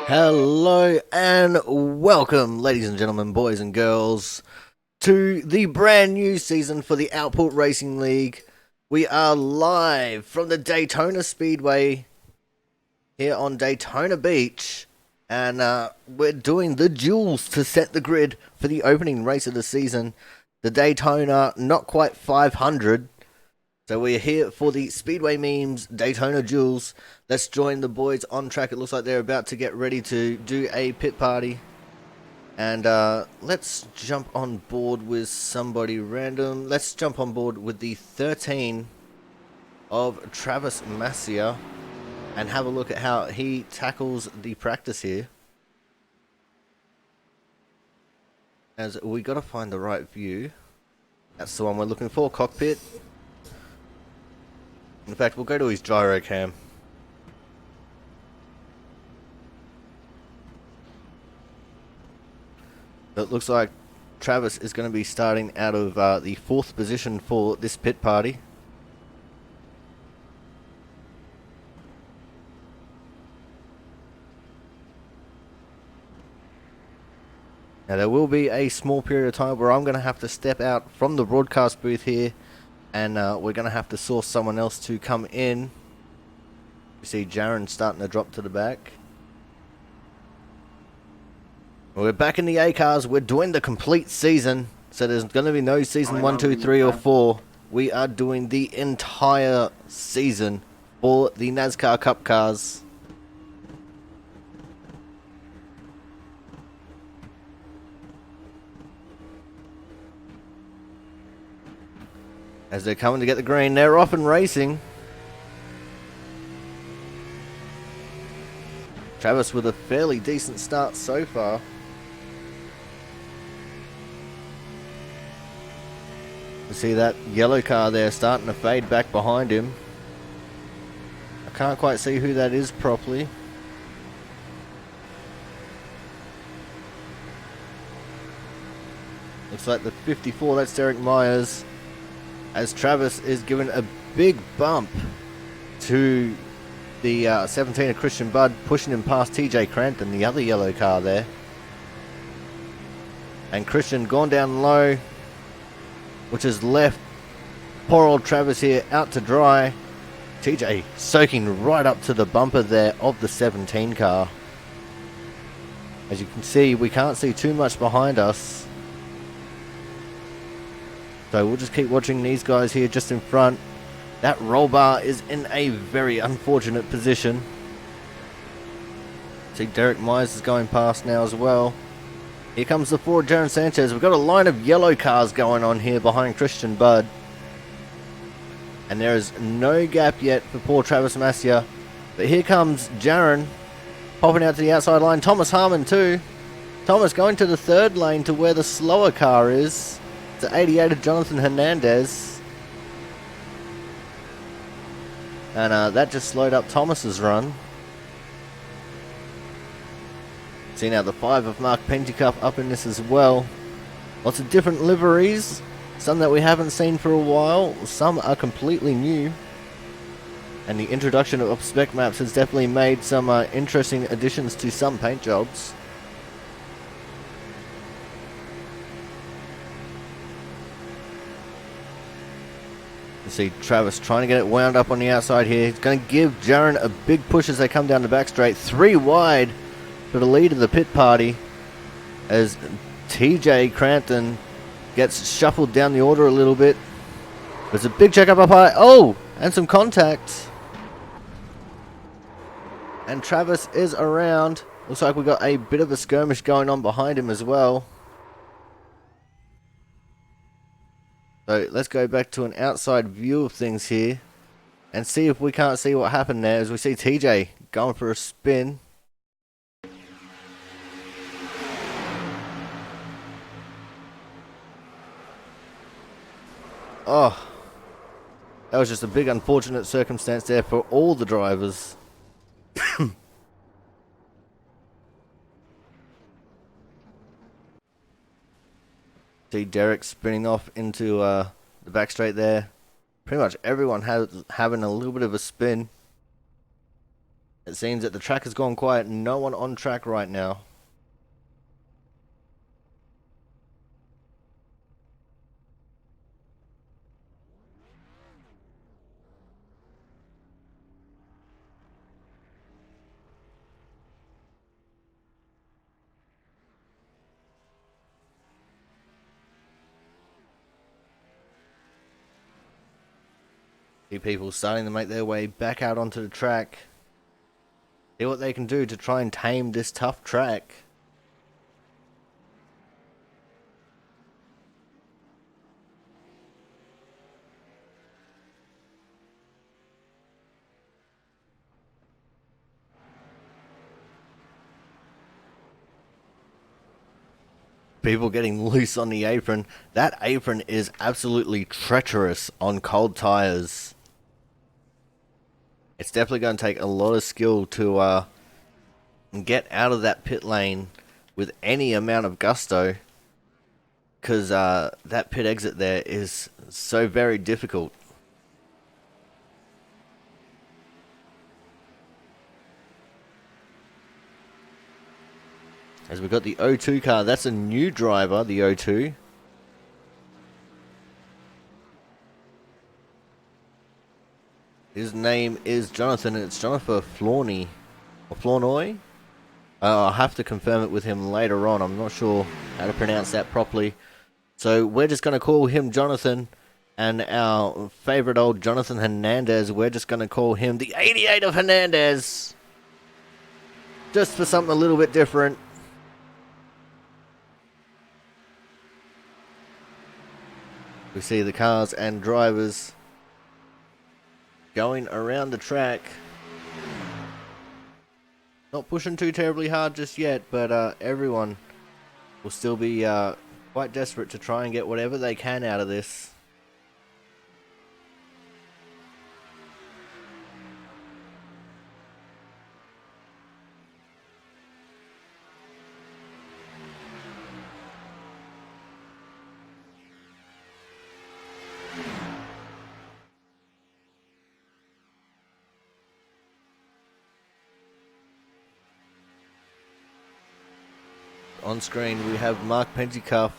Hello and welcome, ladies and gentlemen, boys and girls, to the brand new season for the Output Racing League. We are live from the Daytona Speedway here on Daytona Beach, and we're doing the Duels to set the grid for the opening race of the season. The Daytona, not quite 500. So we're here for the Speedway Memes Daytona Duels. Let's join the boys on track. It looks like they're about to get ready to do a pit party. And let's jump on board with somebody random. Let's jump on board with the 13 of Travis Massia and have a look at how he tackles the practice here. As we got to find the right view. That's the one we're looking for, cockpit. In fact, we'll go to his gyro cam. It looks like Travis is going to be starting out of the 4th position for this pit party. Now there will be a small period of time where I'm going to have to step out from the broadcast booth here, and we're going to have to source someone else to come in. You see Jaron starting to drop to the back. We're back in the A cars. We're doing the complete season, so there's going to be no season 1, 2, 3, or 4. We are doing the entire season for the NASCAR Cup cars. As they're coming to get the green, they're off and racing. Travis with a fairly decent start so far. You see that yellow car there starting to fade back behind him. I can't quite see who that is properly. Looks like the 54, that's Derek Myers. As Travis is given a big bump to the 17 of Christian Budd, pushing him past TJ Crampton, the other yellow car there. And Christian gone down low, which has left poor old Travis here out to dry. TJ soaking right up to the bumper there of the 17 car. As you can see, we can't see too much behind us. So we'll just keep watching these guys here just in front. That roll bar is in a very unfortunate position. See Derek Myers is going past now as well. Here comes the Ford Jaron Sanchez. We've got a line of yellow cars going on here behind Christian Budd. And there is no gap yet for poor Travis Massia. But here comes Jaron popping out to the outside line. Thomas Harmon too. Thomas going to the 3rd lane to where the slower car is. It's 88 of Jonathan Hernandez. And that just slowed up Thomas's run. See now the 5 of Mark Pentecup up in this as well. Lots of different liveries. Some that we haven't seen for a while. Some are completely new. And the introduction of spec maps has definitely made some interesting additions to some paint jobs. You see Travis trying to get it wound up on the outside here. He's going to give Jaron a big push as they come down the back straight. 3 wide for the lead of the pit party. As TJ Crampton gets shuffled down the order a little bit. There's a big check up high. Oh! And some contact. And Travis is around. Looks like we've got a bit of a skirmish going on behind him as well. So let's go back to an outside view of things here and see if we can't see what happened there as we see TJ going for a spin. Oh, that was just a big unfortunate circumstance there for all the drivers. See Derek spinning off into the back straight there. Pretty much everyone having a little bit of a spin. It seems that the track has gone quiet. No one on track right now. See people starting to make their way back out onto the track. See what they can do to try and tame this tough track. People getting loose on the apron. That apron is absolutely treacherous on cold tires. It's definitely going to take a lot of skill to get out of that pit lane with any amount of gusto, because that pit exit there is so very difficult. As we got the O2 car, that's a new driver, the O2. His name is Jonathan, and it's Jonathan Flawney, or Flournoy. I'll have to confirm it with him later on. I'm not sure how to pronounce that properly. So we're just going to call him Jonathan, and our favorite old Jonathan Hernandez, we're just going to call him the 88 of Hernandez. Just for something a little bit different. We see the cars and drivers going around the track. Not pushing too terribly hard just yet, but everyone will still be quite desperate to try and get whatever they can out of this. On screen we have Mark Pentecoff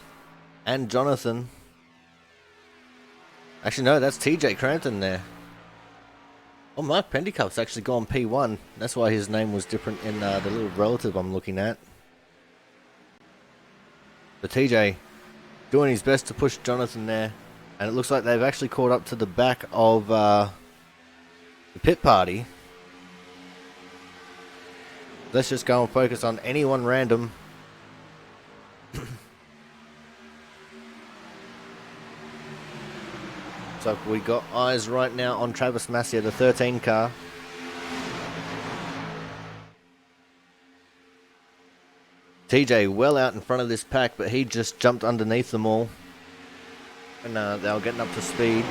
and Jonathan. Actually no, that's TJ Crampton there. Oh, Mark Pentecoff's actually gone P1. That's why his name was different in the little relative I'm looking at. But TJ doing his best to push Jonathan there. And it looks like they've actually caught up to the back of the pit party. Let's just go and focus on anyone random. So we got eyes right now on Travis Massier, the 13 car. TJ well out in front of this pack, but he just jumped underneath them all. And they were getting up to speed.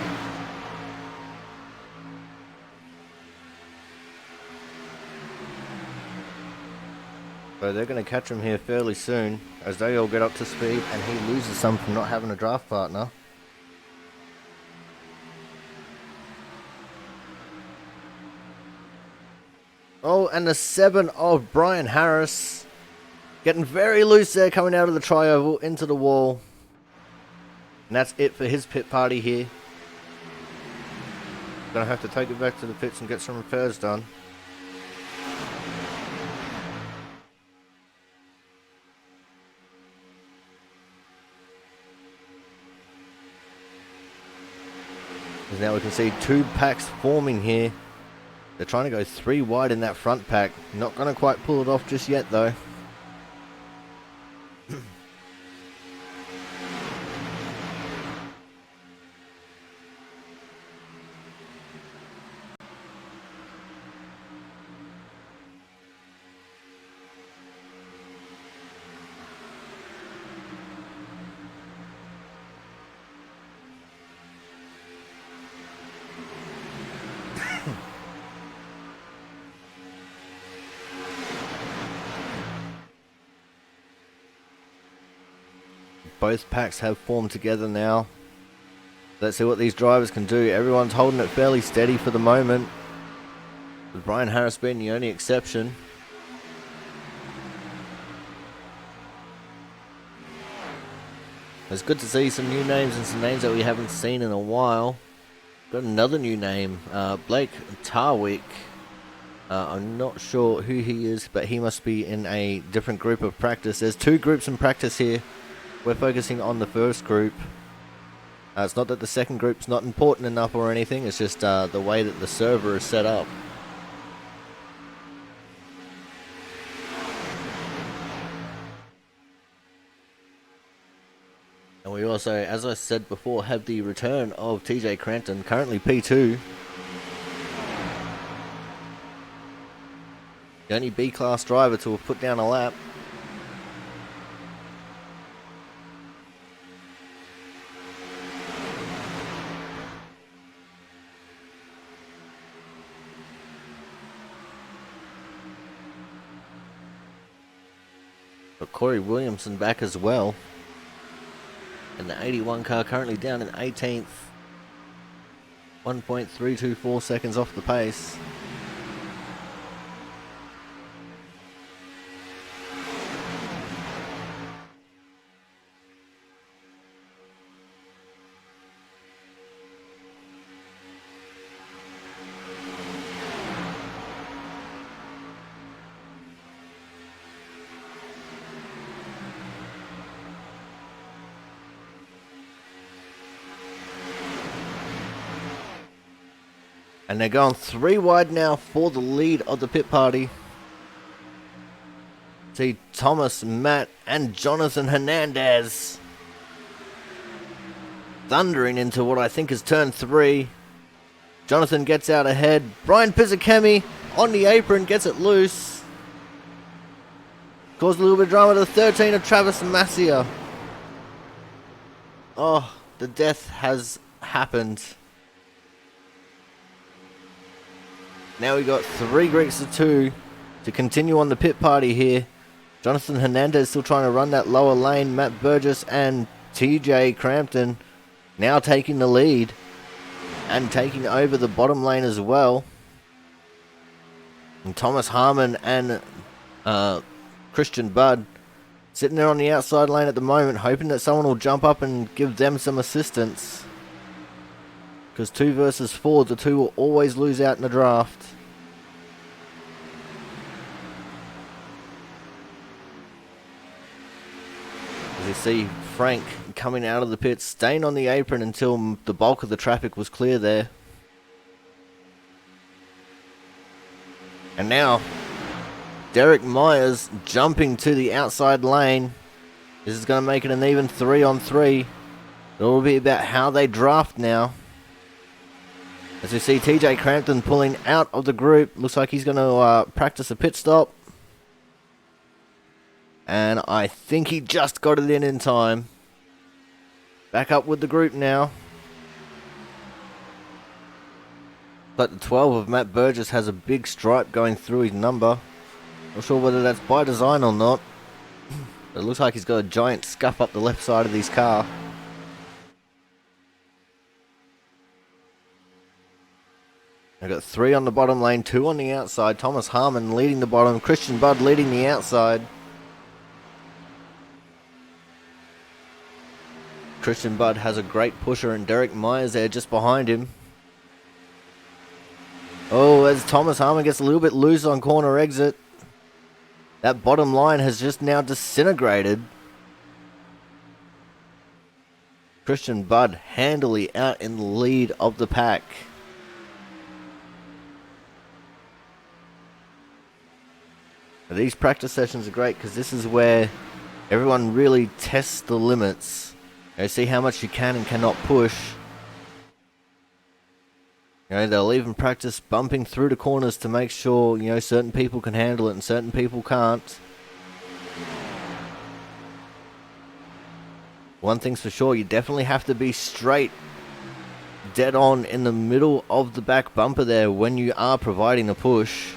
So they're going to catch him here fairly soon, as they all get up to speed, and he loses some from not having a draft partner. Oh, and the 7 of Brian Harris. Getting very loose there, coming out of the tri-oval into the wall. And that's it for his pit party here. Gonna have to take it back to the pits and get some repairs done. As now we can see two packs forming here. They're trying to go 3 wide in that front pack. Not going to quite pull it off just yet, though. Both packs have formed together now. Let's see what these drivers can do. Everyone's holding it fairly steady for the moment. with Brian Harris being the only exception. It's good to see some new names and some names that we haven't seen in a while. Got another new name, Blake Tarwick. I'm not sure who he is, but he must be in a different group of practice. There's two groups in practice here. We're focusing on the first group. It's not that the second group's not important enough or anything, it's just the way that the server is set up. And we also, as I said before, have the return of TJ Crampton, currently P2. The only B-class driver to have put down a lap. But Corey Williamson back as well. And the 81 car currently down in 18th. 1.324 seconds off the pace. And they're going 3 wide now for the lead of the pit party. See Thomas, Matt, and Jonathan Hernandez thundering into what I think is turn 3. Jonathan gets out ahead. Brian Pizzakemi on the apron, gets it loose. Caused a little bit of drama to the 13 of Travis Massia. Oh, the death has happened. Now we got 3 Greeks to 2 to continue on the pit party here. Jonathan Hernandez still trying to run that lower lane. Matt Burgess and TJ Crampton now taking the lead and taking over the bottom lane as well. And Thomas Harmon and Christian Budd sitting there on the outside lane at the moment, hoping that someone will jump up and give them some assistance. Because 2 versus 4, the 2 will always lose out in the draft. As you see Frank coming out of the pits, staying on the apron until the bulk of the traffic was clear there. And now, Derek Myers jumping to the outside lane. This is going to make it an even 3-on-3. It will be about how they draft now. As we see TJ Crampton pulling out of the group. Looks like he's going to practice a pit stop. And I think he just got it in time. Back up with the group now. But the 12 of Matt Burgess has a big stripe going through his number. Not sure whether that's by design or not. But it looks like he's got a giant scuff up the left side of his car. I've got 3 on the bottom lane, 2 on the outside. Thomas Harmon leading the bottom. Christian Budd leading the outside. Christian Budd has a great pusher and Derek Myers there just behind him. Oh, as Thomas Harmon gets a little bit loose on corner exit. That bottom line has just now disintegrated. Christian Budd handily out in the lead of the pack. Now, these practice sessions are great because this is where everyone really tests the limits. You know, see how much you can and cannot push. You know, they'll even practice bumping through the corners to make sure, you know, certain people can handle it and certain people can't. One thing's for sure, you definitely have to be straight, dead on in the middle of the back bumper there when you are providing a push.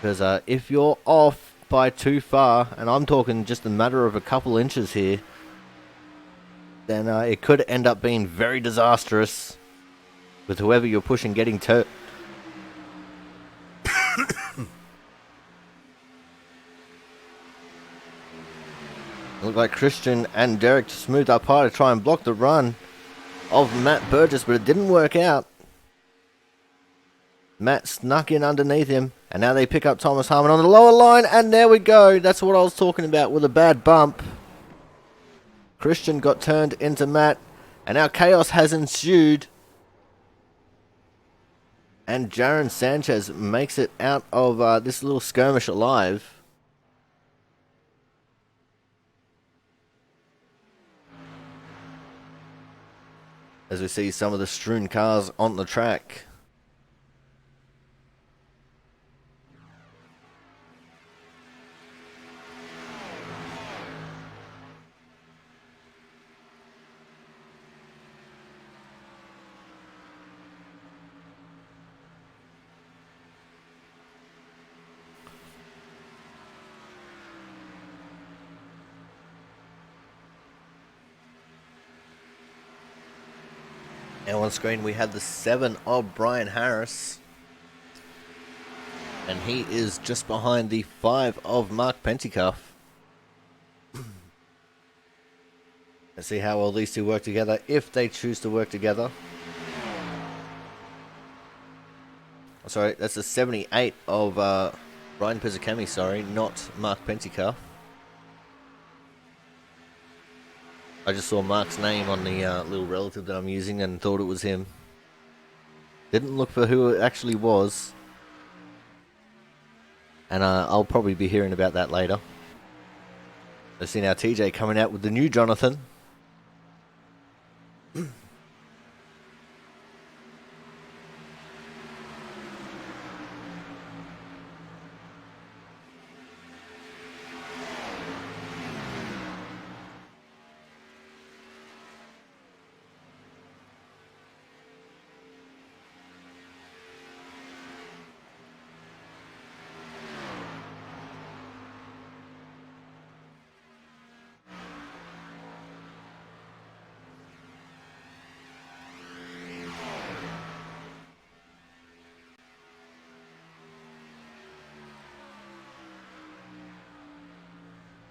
Because if you're off by too far, and I'm talking just a matter of a couple inches here, then it could end up being very disastrous with whoever you're pushing getting Looked like Christian and Derek just moved up high to try and block the run of Matt Burgess, but it didn't work out. Matt snuck in underneath him, and now they pick up Thomas Harmon on the lower line, and there we go. That's what I was talking about with a bad bump. Christian got turned into Matt, and now chaos has ensued. And Jaron Sanchez makes it out of this little skirmish alive. As we see some of the strewn cars on the track. Now on screen we have the 7 of Brian Harris. And he is just behind the 5 of Mark Pentecoff. Let's see how well these two work together, if they choose to work together. Sorry, that's the 78 of Brian Pizzicami, sorry, not Mark Pentecoff. I just saw Mark's name on the little relative that I'm using and thought it was him. Didn't look for who it actually was. And I'll probably be hearing about that later. I've seen our TJ coming out with the new Jonathan.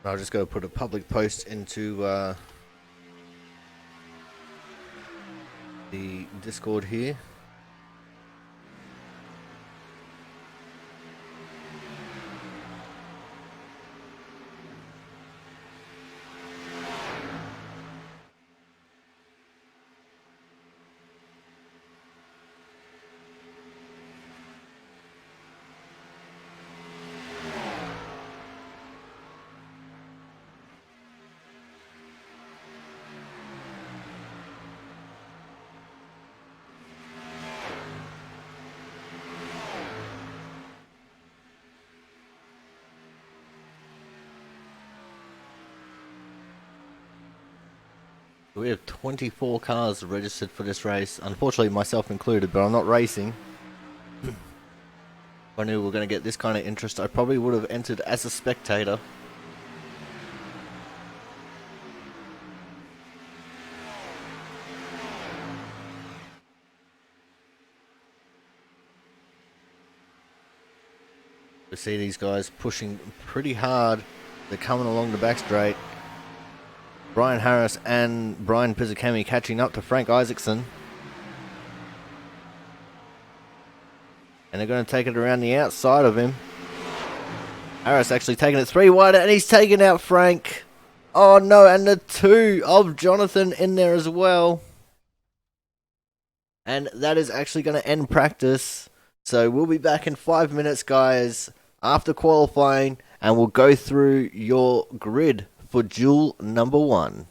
I'll just go put a public post into the Discord here. We have 24 cars registered for this race. Unfortunately, myself included, but I'm not racing. If I knew we were going to get this kind of interest, I probably would have entered as a spectator. We see these guys pushing pretty hard. They're coming along the back straight. Brian Harris and Brian Pizzicami catching up to Frank Isaacson. And they're going to take it around the outside of him. Harris actually taking it 3 wide, and he's taking out Frank. Oh no, and the 2 of Jonathan in there as well. And that is actually going to end practice. So we'll be back in 5 minutes, guys, after qualifying, and we'll go through your grid for duel number 1.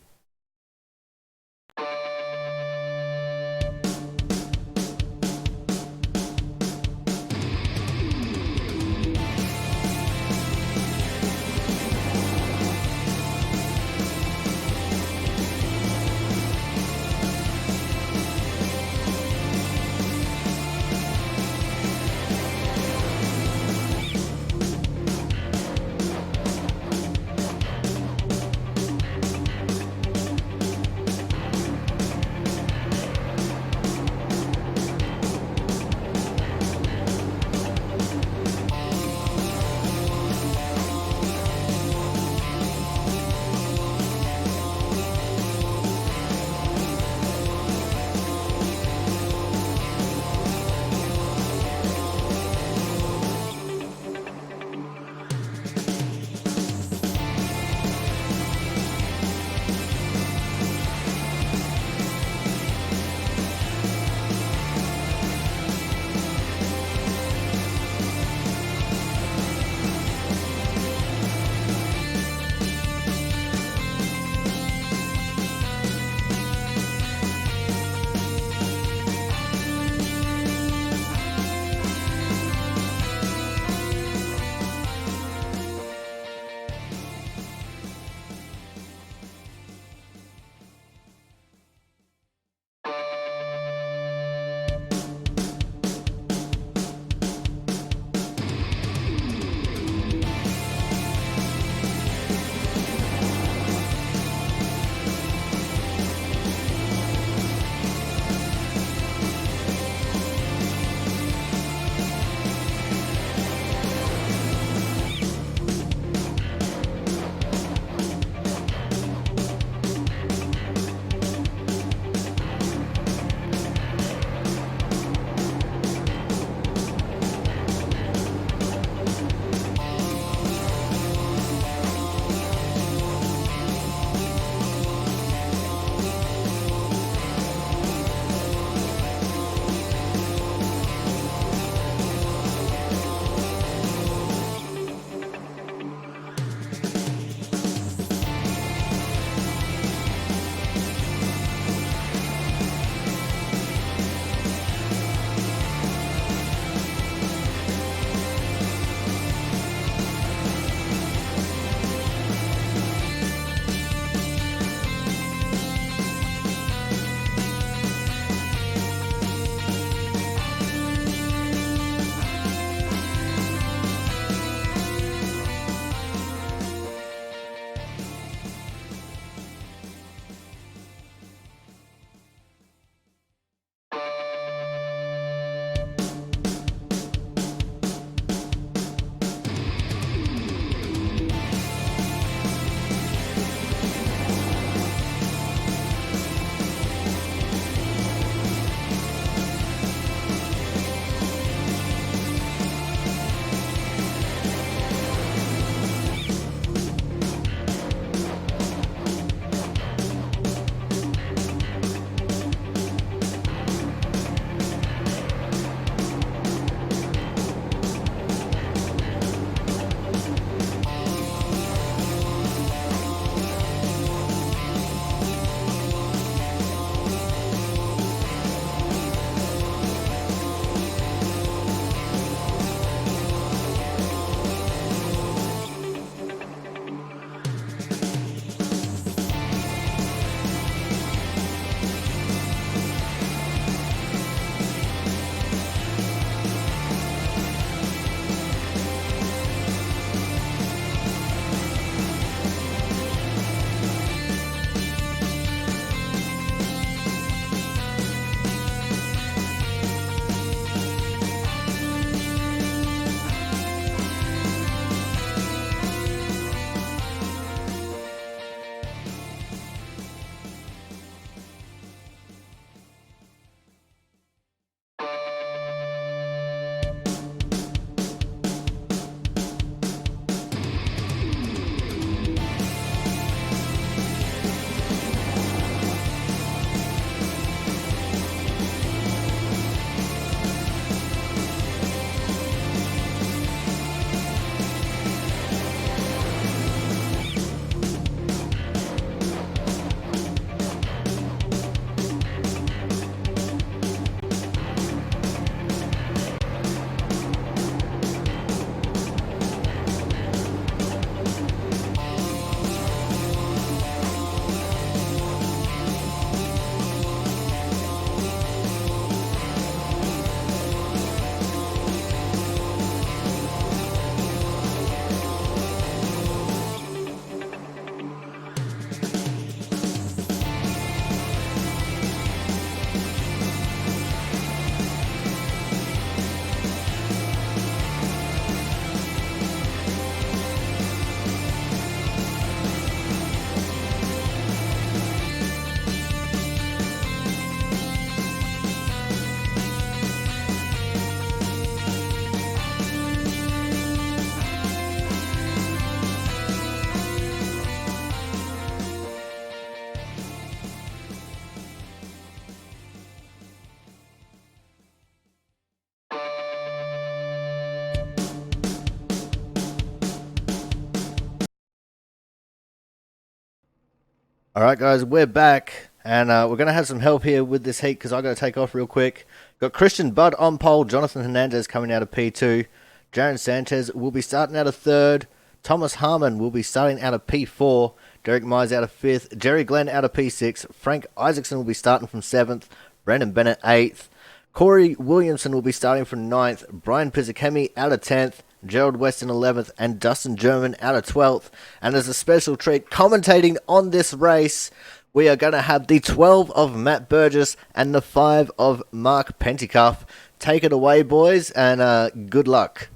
Alright, guys, we're back, and we're going to have some help here with this heat because I got to take off real quick. Got Christian Budd on pole, Jonathan Hernandez coming out of P2, Jaron Sanchez will be starting out of 3rd, Thomas Harmon will be starting out of P4, Derek Myers out of 5th, Jerry Glenn out of P6, Frank Isaacson will be starting from 7th, Brandon Bennett 8th, Corey Williamson will be starting from 9th, Brian Pizzakemi out of 10th, Gerald Weston 11th, and Dustin German out of 12th. And as a special treat, commentating on this race, we are going to have the 12 of Matt Burgess and the 5 of Mark Pentecoff. Take it away, boys, and good luck.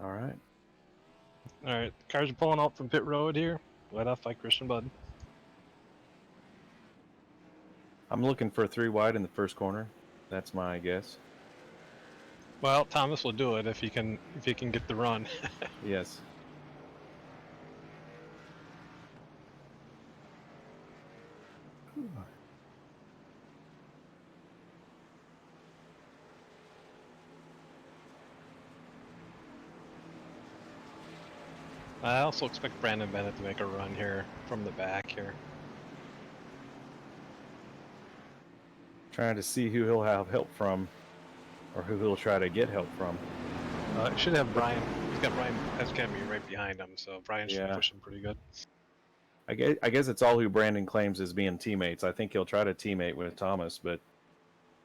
All right. All right, cars are pulling out from pit road here, led off by Christian Budd. I'm looking for 3 wide in the first corner. That's my guess. Well, Thomas will do it if he can get the run. Yes. I also expect Brandon Bennett to make a run here from the back here. Trying to see who he'll have help from, or who he'll try to get help from. Should have Brian. He's got Brian Pescami right behind him, so Brian should be pushing pretty good. I guess it's all who Brandon claims as being teammates. I think he'll try to teammate with Thomas, but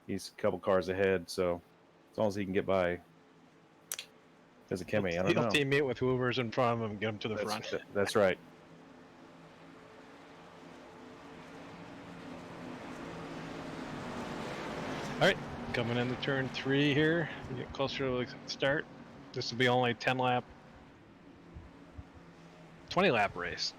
he's a couple cars ahead, so as long as he can get by Pescami, I don't know. He'll teammate with whoever's in front of him and get him to the front. That's right. Alright, coming into turn 3 here. We get closer to the start. This will be only 20 lap race.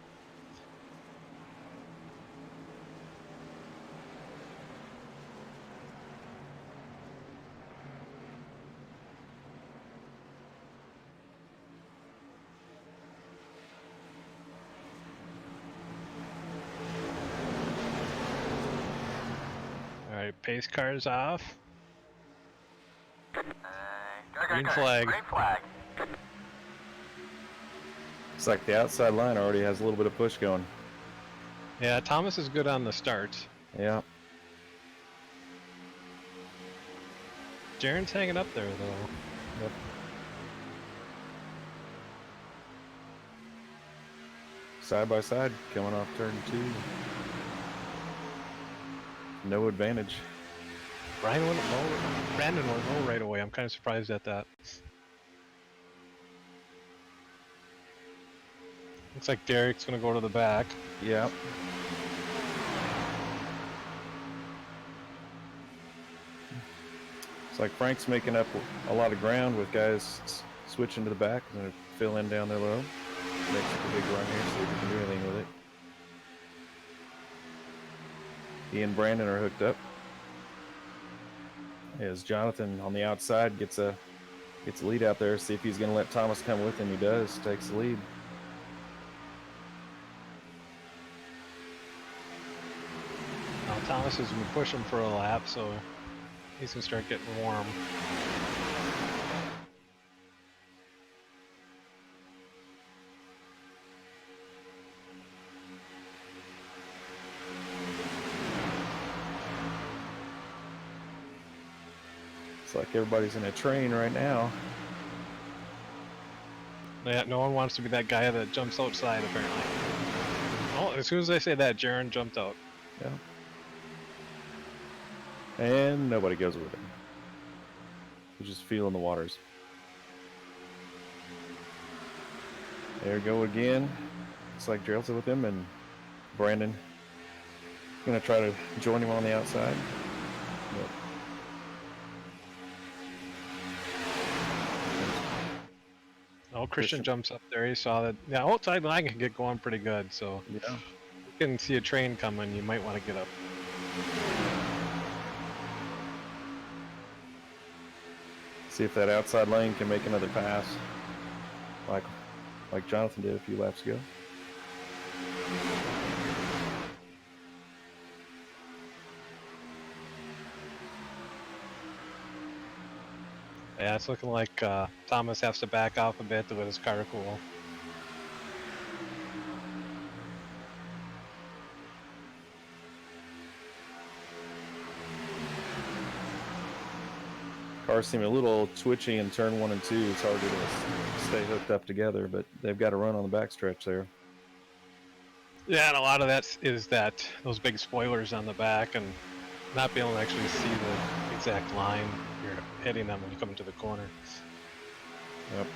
Alright, pace cars off. Green flag. Green flag. It's like the outside line already has a little bit of push going. Yeah, Thomas is good on the start. Yeah. Jaron's hanging up there though. Yep. Side by side, coming off turn 2. No advantage. Brandon went low right away. I'm kind of surprised at that. Looks like Derek's gonna go to the back. Yeah. It's like Frank's making up a lot of ground with guys switching to the back and gonna fill in down there low. Makes a big run here, see if he can do anything with it. He and Brandon are hooked up. As Jonathan on the outside gets a lead out there, see if he's going to let Thomas come with him. He does, takes the lead. Now Thomas has been pushing for a lap, so he's gonna start getting warm. It's like everybody's in a train right now. Yeah, no one wants to be that guy that jumps outside, apparently. Oh, as soon as I say that, Jaron jumped out. Yeah. And nobody goes with him. He's just feeling the waters. There we go again. Looks like Gerald's with him, and Brandon gonna try to join him on the outside. But oh, Christian jumps up there. He saw that. Yeah, outside line can get going pretty good, so yeah. you can see a train coming. You might want to get up. See if that outside lane can make another pass, like Jonathan did a few laps ago. Yeah, it's looking like Thomas has to back off a bit to let his car cool. Cars seem a little twitchy in turn 1 and 2. It's harder to stay hooked up together, but they've got to run on the backstretch there. Yeah, and a lot of that is that those big spoilers on the back and not being able to actually see the exact line you're hitting them when you come into the corner. Yep.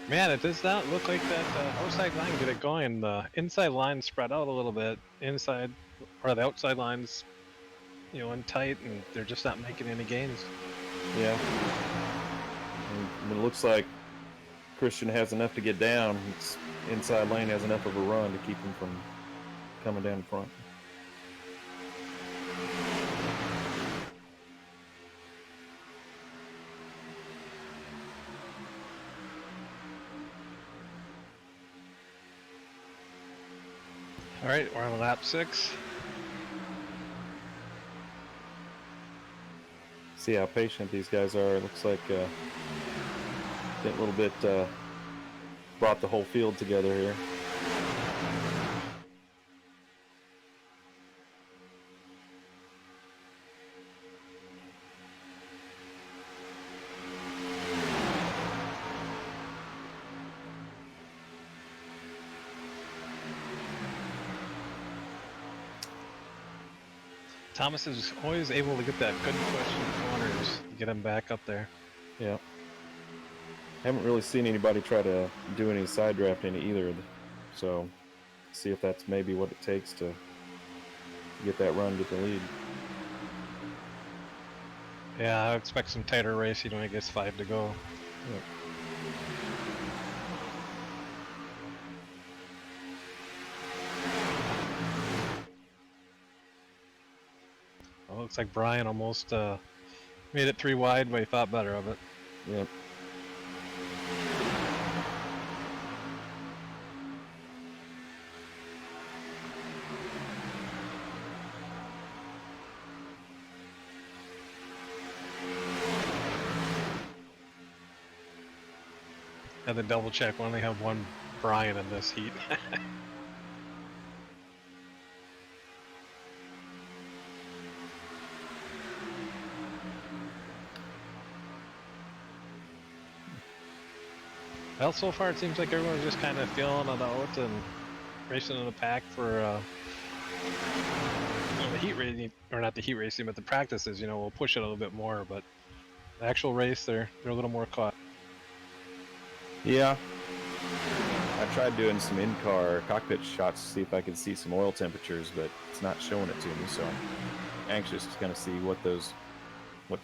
Man, it does not look like that outside line get it going. The inside line spread out a little bit. Inside, or the outside lines, in tight, and they're just not making any gains. Yeah. And it looks like Christian has enough to get down. It's inside lane has enough of a run to keep him from coming down in front. All right, we're on lap 6. See how patient these guys are. It looks like a little bit brought the whole field together here. Thomas is always able to get that good push in the corners to get him back up there. Yeah. Haven't really seen anybody try to do any side drafting either, so see if that's maybe what it takes to get that run, get the lead. Yeah, I expect some tighter racing when it gets 5 to go. Yep. Well, looks like Brian almost made it 3 wide, but he thought better of it. Yep. Had to double check. We only have one Brian in this heat. Well, so far it seems like everyone's just kind of feeling it out and racing in the pack for the heat racing, or not the heat racing, but the practices. We'll push it a little bit more, but the actual race, they're a little more caught. Yeah. I tried doing some in-car cockpit shots to see if I could see some oil temperatures, but it's not showing it to me, so I'm anxious to kind of see what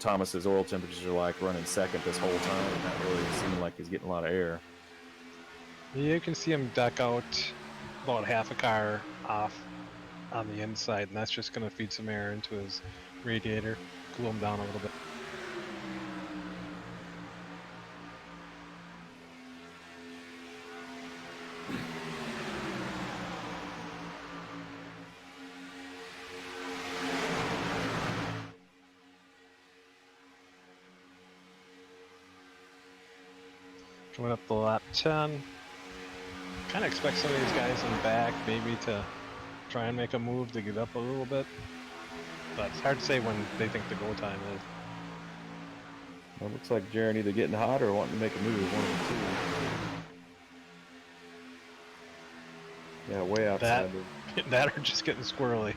Thomas's oil temperatures are like running second this whole time, and not really seeming like he's getting a lot of air. You can see him duck out about half a car off on the inside, and that's just going to feed some air into his radiator, cool him down a little bit. Coming up the lap 10. Kind of expect some of these guys in the back maybe to try and make a move to get up a little bit. But it's hard to say when they think the go time is. Well, it looks like Jaron either getting hot or wanting to make a move, one of the two. Yeah, way outside. That or just getting squirrely.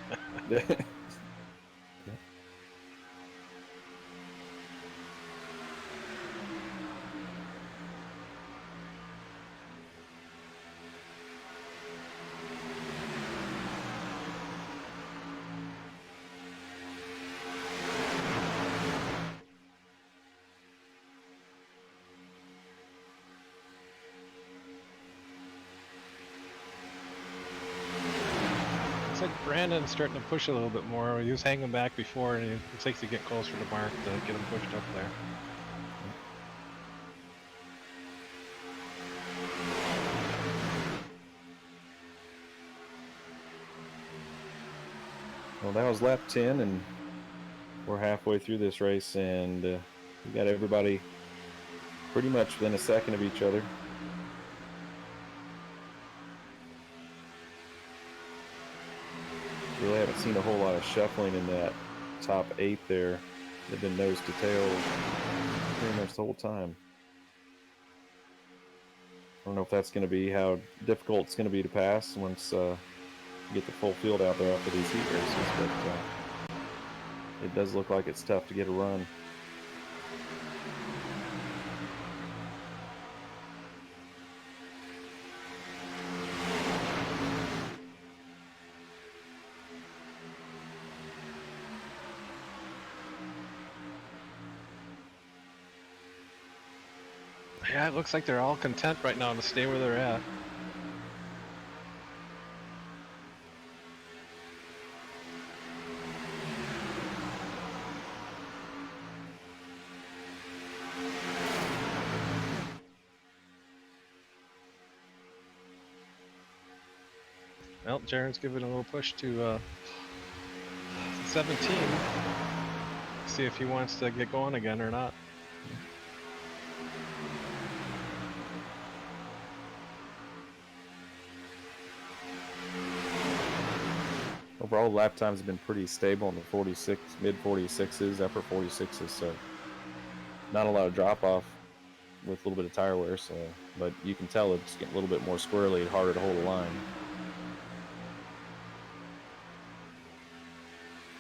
Looks like Brandon's starting to push a little bit more. He was hanging back before, and it takes to get closer to Mark to get him pushed up there. Well, that was lap 10, and we're halfway through this race, and we got everybody pretty much within a second of each other. Really haven't seen a whole lot of shuffling in that top 8 there. They've been nose to tail pretty much the whole time. I don't know if that's going to be how difficult it's going to be to pass once you get the full field out there after these heat races, but it does look like it's tough to get a run. Yeah, it looks like they're all content right now to stay where they're at. Well, Jaren's giving a little push to 17. See if he wants to get going again or not. Overall, lap times have been pretty stable in the 46, mid 46s, upper 46s, so not a lot of drop off with a little bit of tire wear. So, but you can tell it's getting a little bit more squirrely and harder to hold a line,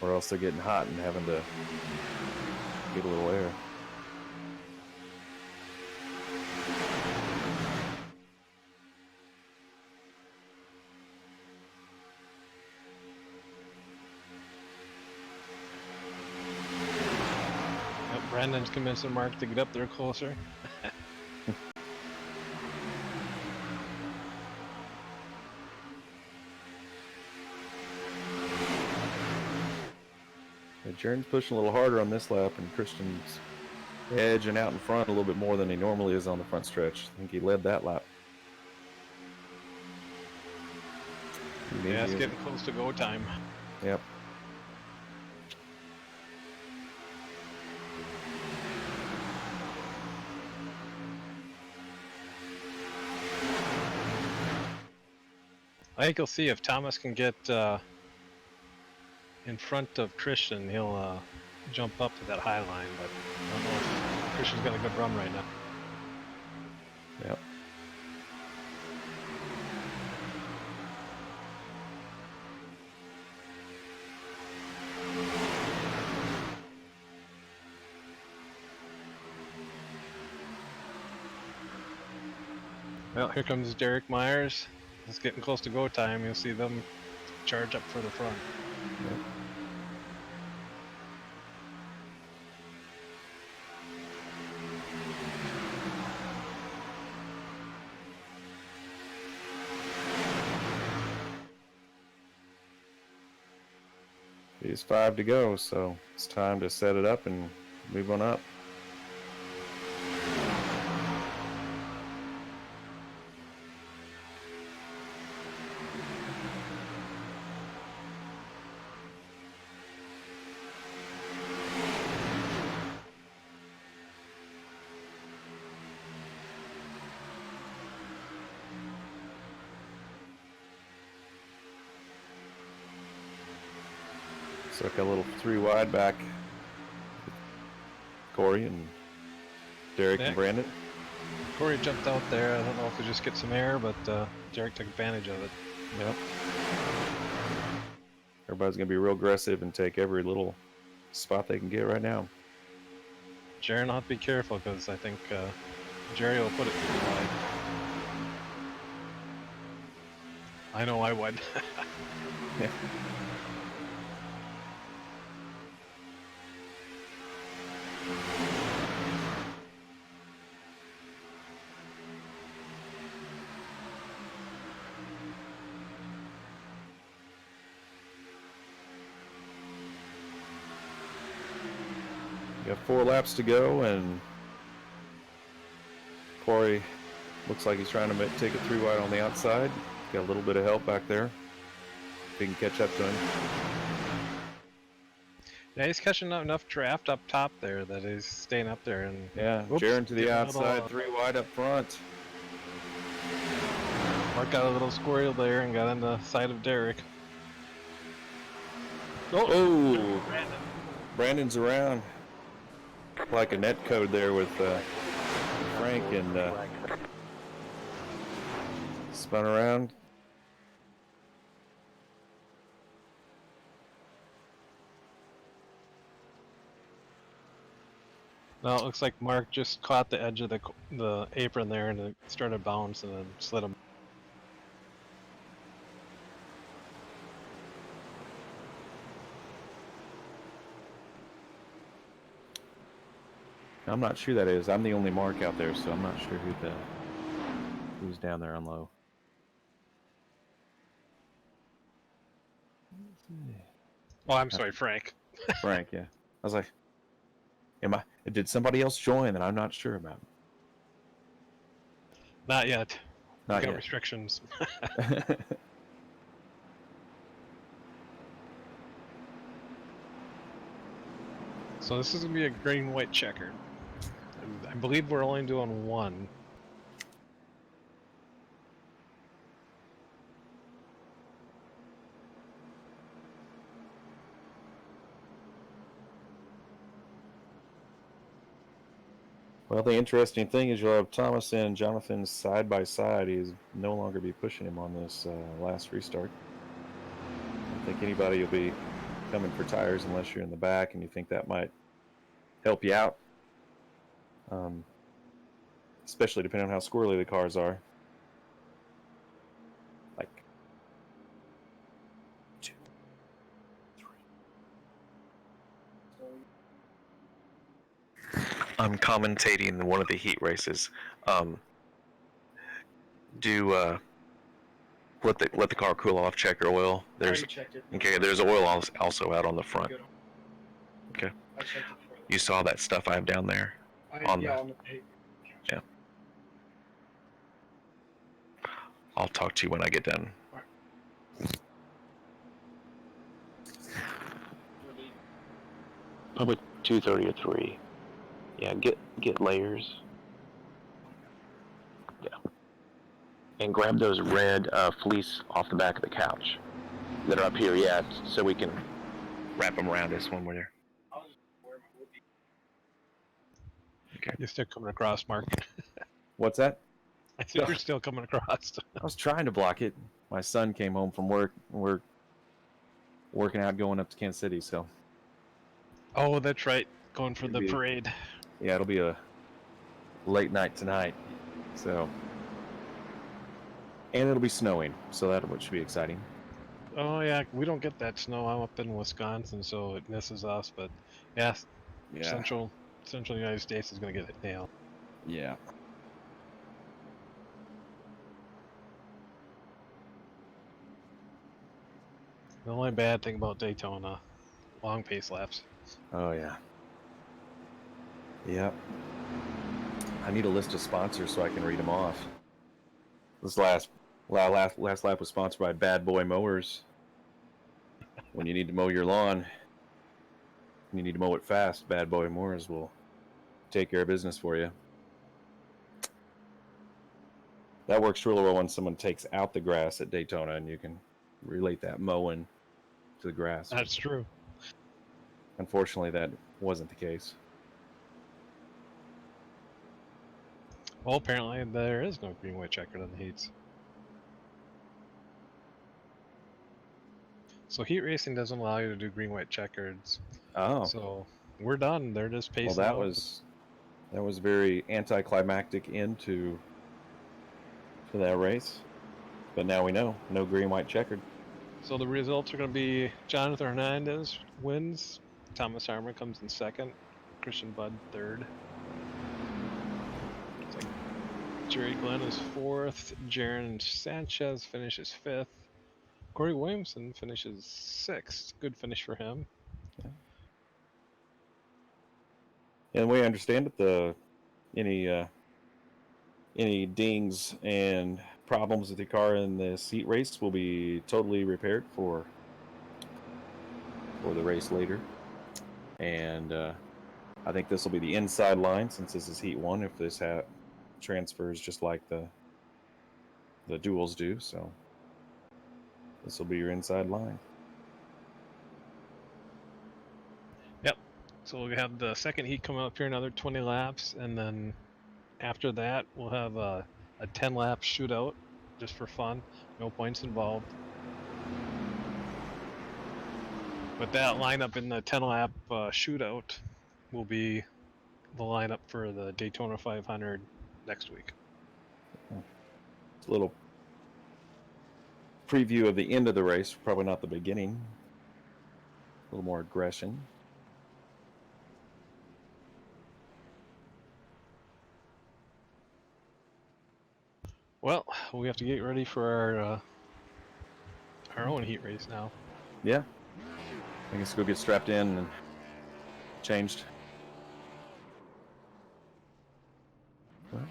or else they're getting hot and having to get a little air. Brandon's convincing Mark to get up there closer. Jaren's pushing a little harder on this lap, and Christian's edging out in front a little bit more than he normally is on the front stretch. I think he led that lap. Yeah, it's getting close to go time. Yep. I think you'll see if Thomas can get in front of Christian, he'll jump up to that high line, but I don't know if Christian's got a good run right now. Yep. Well, here comes Derek Myers. It's getting close to go time. You'll see them charge up for the front. Yep. There's 5 to go, so it's time to set it up and move on up. So like a little 3 wide back. Corey and Derek and Brandon. Corey jumped out there. I don't know if to just get some air, but Derek took advantage of it. Yep. Everybody's going to be real aggressive and take every little spot they can get right now. Jaren, I'll have to be careful because I think Jerry will put it pretty wide. I know I would. Yeah. We have 4 laps to go, and Corey looks like he's trying to take it 3 wide on the outside. Got a little bit of help back there. If he can catch up to him. Yeah, he's catching enough draft up top there that he's staying up there. And Yeah, oops, Jaron to the getting a outside, little, 3 wide up front. Mark got a little squirrel there and got on the side of Derek. Oh, Brandon's around like a net code there with Frank and spun around. No, it looks like Mark just caught the edge of the apron there and it started bouncing and slid him. I'm not sure that is. I'm the only Mark out there, so I'm not sure who's down there on low. Oh, I'm sorry, Frank. Frank, yeah. I was like, did somebody else join that I'm not sure about? Not yet. Not We got yet. restrictions. So this is going to be a green-white checkered. I believe we're only doing one. Well, the interesting thing is you'll have Thomas and Jonathan side by side. He's no longer be pushing him on this last restart. I don't think anybody will be coming for tires unless you're in the back and you think that might help you out. Especially depending on how squirrely the cars are. Like 2, 3. I'm commentating one of the heat races. Let the car cool off. Check your oil. There's okay. There's oil also out on the front. Okay. You saw that stuff I have down there on the paper. Yeah. I'll talk to you when I get done. Probably 2:30 or 3. Yeah, get layers. Yeah. And grab those red fleece off the back of the couch that are up here, yeah, so we can wrap them around us when we're there. Okay. You're still coming across, Mark. What's that? I think you're still coming across. I was trying to block it. My son came home from work. We're working out, going up to Kansas City, so. Oh, that's right. Going for the parade. Yeah, it'll be a late night tonight. So. And it'll be snowing, so that should be exciting. Oh yeah, we don't get that snow. I'm up in Wisconsin, so it misses us. But yeah. Central United States is going to get it nailed. Yeah. The only bad thing about Daytona, long pace laps. Oh yeah. Yep. I need a list of sponsors so I can read them off. This last lap was sponsored by Bad Boy Mowers. When you need to mow your lawn, and you need to mow it fast, Bad Boy Mowers will take care of business for you. That works really well when someone takes out the grass at Daytona, and you can relate that mowing to the grass. That's true. Unfortunately, that wasn't the case. Well, apparently there is no green-white checkered on the heats. So heat racing doesn't allow you to do green-white checkers. Oh. So we're done. They're just pacing. Well, that was very anticlimactic end to that race. But now we know, no green-white checkered. So the results are going to be Jonathan Hernandez wins, Thomas Armour comes in second, Christian Budd third. It's like Jerry Glenn is fourth, Jaron Sanchez finishes fifth, Corey Williamson finishes sixth. Good finish for him. Yeah. And we understand that any dings and problems with the car in the heat race will be totally repaired for the race later. And I think this will be the inside line since this is Heat 1, if this transfers just like the duels do. So this will be your inside line. Yep. So we'll have the second heat coming up here, another 20 laps, and then after that we'll have a 10-lap shootout just for fun. No points involved. But that lineup in the 10-lap shootout will be the lineup for the Daytona 500 next week. It's a little preview of the end of the race, probably not the beginning. A little more aggression. Well, we have to get ready for our own heat race now. Yeah. I guess go get strapped in and changed. Well,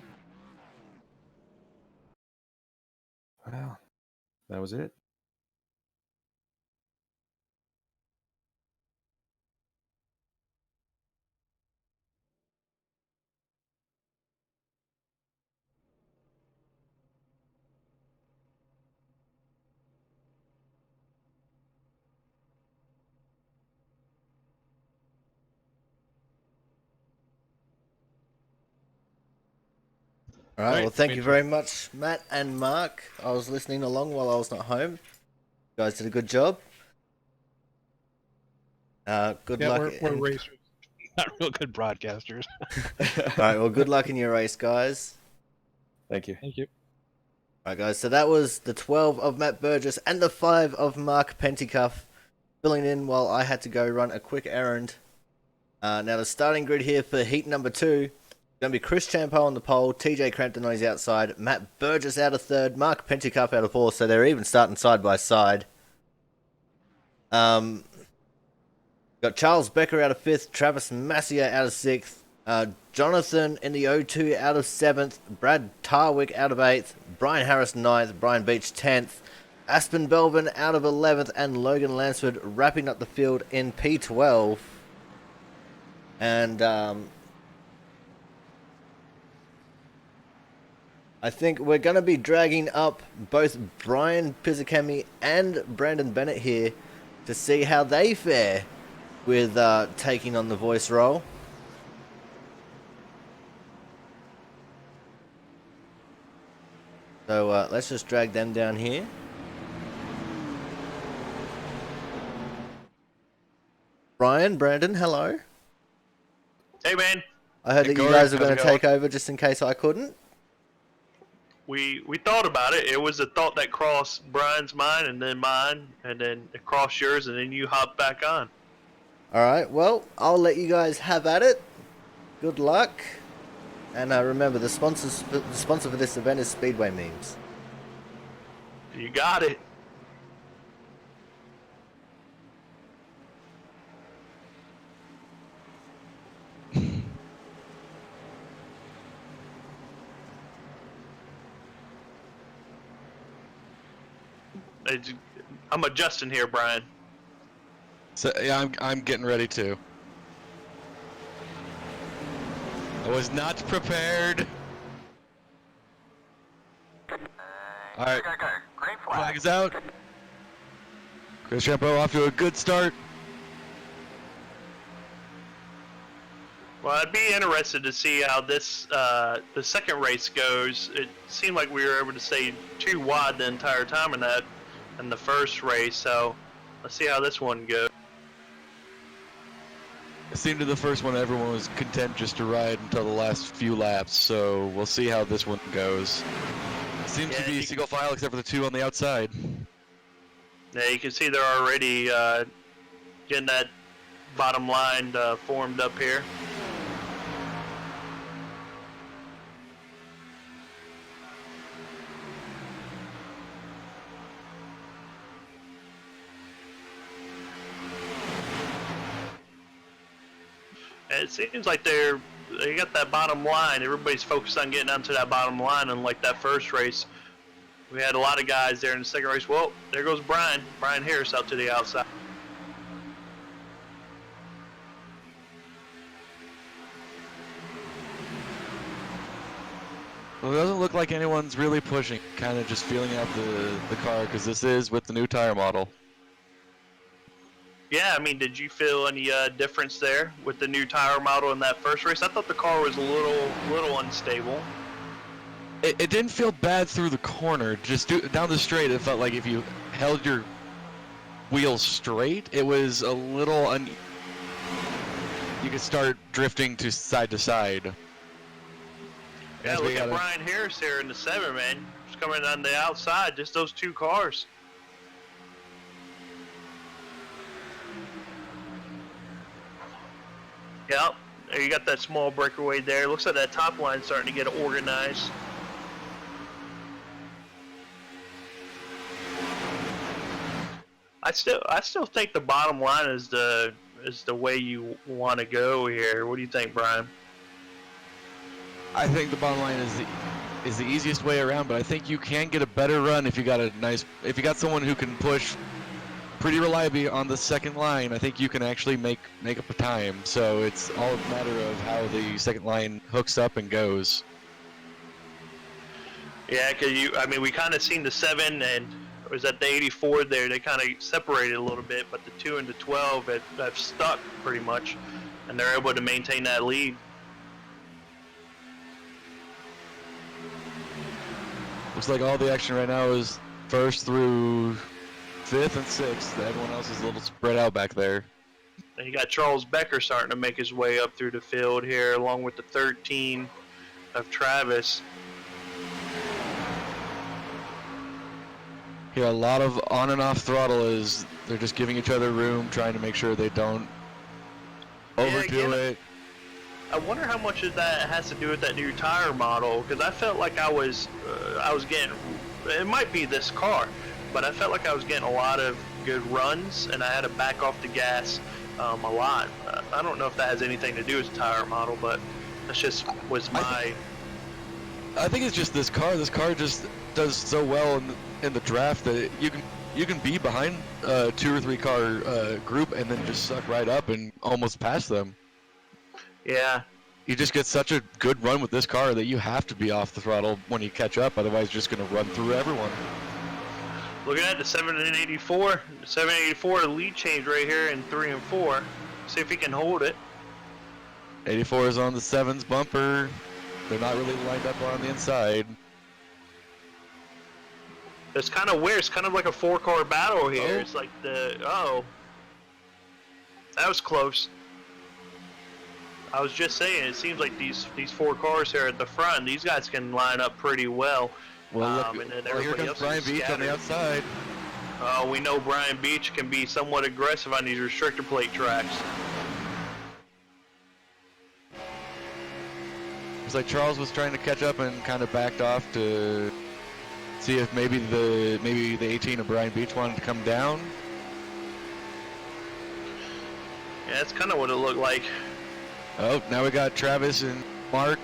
that was it. All right, Right, well, thank you Mitchell. very much, Matt and Mark. I was listening along while I was not home. You guys did a good job. Good Yeah, luck. we're racers, not real good broadcasters. All right, well, good luck in your race, guys. Thank you. Thank you. All right, guys, so that was the 12 of Matt Burgess and the 5 of Mark Pentecough filling in while I had to go run a quick errand. Now, the starting grid here for heat number 2 going to be Chris Champo on the pole, TJ Crampton on his outside, Matt Burgess out of 3rd, Mark Pentecough out of 4th, so they're even starting side by side. Got Charles Becker out of 5th, Travis Massier out of 6th, Jonathan in the O2 out of 7th, Brad Tarwick out of 8th, Brian Harris 9th, Brian Beach 10th, Aspen Belvin out of 11th, and Logan Lansford wrapping up the field in P12. And I think we're going to be dragging up both Brian Pizzakemi and Brandon Bennett here to see how they fare with taking on the voice role. So let's just drag them down here. Brian, Brandon, hello. Hey man, I heard Hey, that you Corey. guys were How's going it to take over just in case I couldn't. we thought about it. It was a thought that crossed Brian's mind and then mine and then it crossed yours and then you hopped back on. Alright, well, I'll let you guys have at it. Good luck. And remember, the sponsor for this event is Speedway Memes. You got it. I'm adjusting here, Brian. So yeah, I'm getting ready too. I was not prepared. All right, flag is out. Chris Champo off to a good start. Well, I'd be interested to see how this the second race goes. It seemed like we were able to stay too wide the entire time in the first race. So let's see how this one goes. It seemed to the first one everyone was content just to ride until the last few laps, so we'll see how this one goes. Seems to Yeah, be single file except for the two on the outside. Yeah, you can see they're already getting that bottom line formed up here. And it seems like they got that bottom line. Everybody's focused on getting onto that bottom line, and like that first race, we had a lot of guys there in the second race. Well, there goes Brian Harris out to the outside. Well, it doesn't look like anyone's really pushing, kind of just feeling out the car, because this is with the new tire model. Yeah, I mean, did you feel any difference there with the new tire model in that first race? I thought the car was a little unstable. It didn't feel bad through the corner. Just down the straight, it felt like if you held your wheels straight, it was a little you could start drifting to side. Yeah, look at Brian Harris here in the 7, man. Just coming on the outside, just those two cars. Yep, there you got that small breakaway there. Looks like that top line's starting to get organized. I still think the bottom line is the way you want to go here. What do you think, Brian? I think the bottom line is the easiest way around, but I think you can get a better run if you got someone who can push pretty reliably on the second line. I think you can actually make up a time. So it's all a matter of how the second line hooks up and goes. Yeah, because we kind of seen the 7 and was at the 84 there. They kind of separated a little bit, but the 2 and the 12 have stuck pretty much, and they're able to maintain that lead. Looks like all the action right now is first through 5th and 6th. Everyone else is a little spread out back there. And you got Charles Becker starting to make his way up through the field here, along with the 13 of Travis. Here, a lot of on and off throttle is they're just giving each other room, trying to make sure they don't overdo it. I wonder how much of that has to do with that new tire model, because I felt like I was getting, it might be this car, but I felt like I was getting a lot of good runs, and I had to back off the gas a lot. I don't know if that has anything to do with the tire model, but that's just was my... I think it's just this car. This car just does so well in the draft that you can be behind a 2 or 3 car group and then just suck right up and almost pass them. Yeah. You just get such a good run with this car that you have to be off the throttle when you catch up, otherwise you're just going to run through everyone. Looking at the 784. The 784, the lead change right here in 3 and 4. See if he can hold it. 84 is on the 7's bumper. They're not really lined up on the inside. It's kind of weird. It's kind of like a 4-car battle here. Oh. It's like that was close. I was just saying, it seems like these 4 cars here at the front, these guys can line up pretty well. Well, and then here everybody comes else Brian is Beach on the outside. We know Brian Beach can be somewhat aggressive on these restrictor plate tracks. It's like Charles was trying to catch up and kind of backed off to see if maybe the 18 of Brian Beach wanted to come down. Yeah, that's kind of what it looked like. Oh, now we got Travis and Mark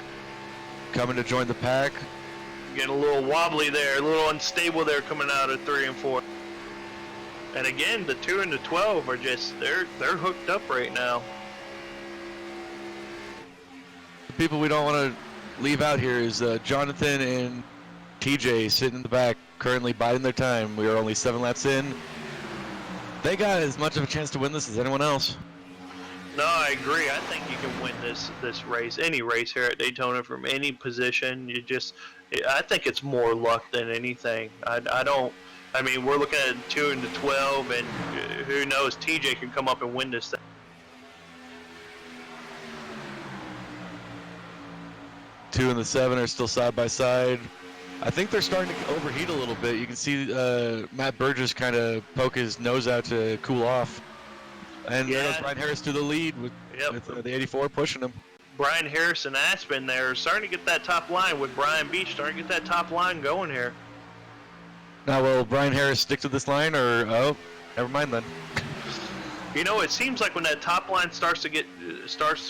coming to join the pack. Getting a little wobbly there, a little unstable there coming out of 3 and 4. And again, the 2 and the 12 are just, they're hooked up right now. The people we don't want to leave out here is Jonathan and TJ sitting in the back, currently biding their time. We are only 7 laps in. They got as much of a chance to win this as anyone else. No, I agree. I think you can win this race, any race here at Daytona from any position. I think it's more luck than anything. I mean, we're looking at 2 and the 12, and who knows, TJ can come up and win this thing. Two and the 7 are still side by side. I think they're starting to overheat a little bit. You can see Matt Burgess kind of poke his nose out to cool off. And Brian Harris to the lead with the 84 pushing him. Brian Harris and Aspen there starting to get that top line with Brian Beach, starting to get that top line going here. Now, will Brian Harris stick to this line, or never mind then? You know, it seems like when that top line starts to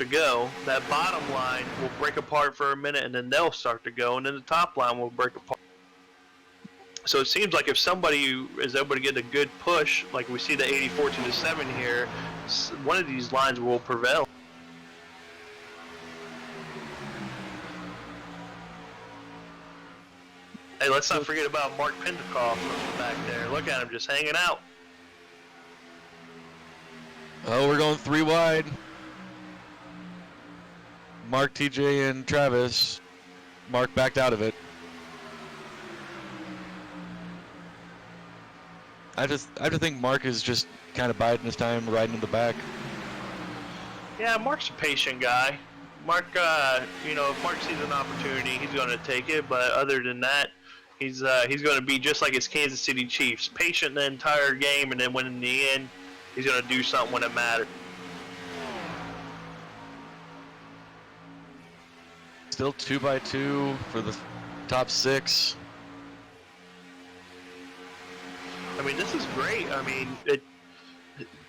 go, that bottom line will break apart for a minute, and then they'll start to go, and then the top line will break apart. So it seems like if somebody is able to get a good push, like we see the 84 to the 7 here, one of these lines will prevail. let's not forget about Mark Pentecoff back there. Look at him just hanging out. Oh, we're going 3 wide. Mark, TJ, and Travis. Mark backed out of it. I just think Mark is just kind of biding his time, riding in the back. Yeah, Mark's a patient guy. Mark, if Mark sees an opportunity, he's going to take it. But other than that, he's going to be just like his Kansas City Chiefs, patient the entire game, and then when in the end, he's going to do something when it matters. Still 2x2 for the top 6. I mean, this is great. I mean,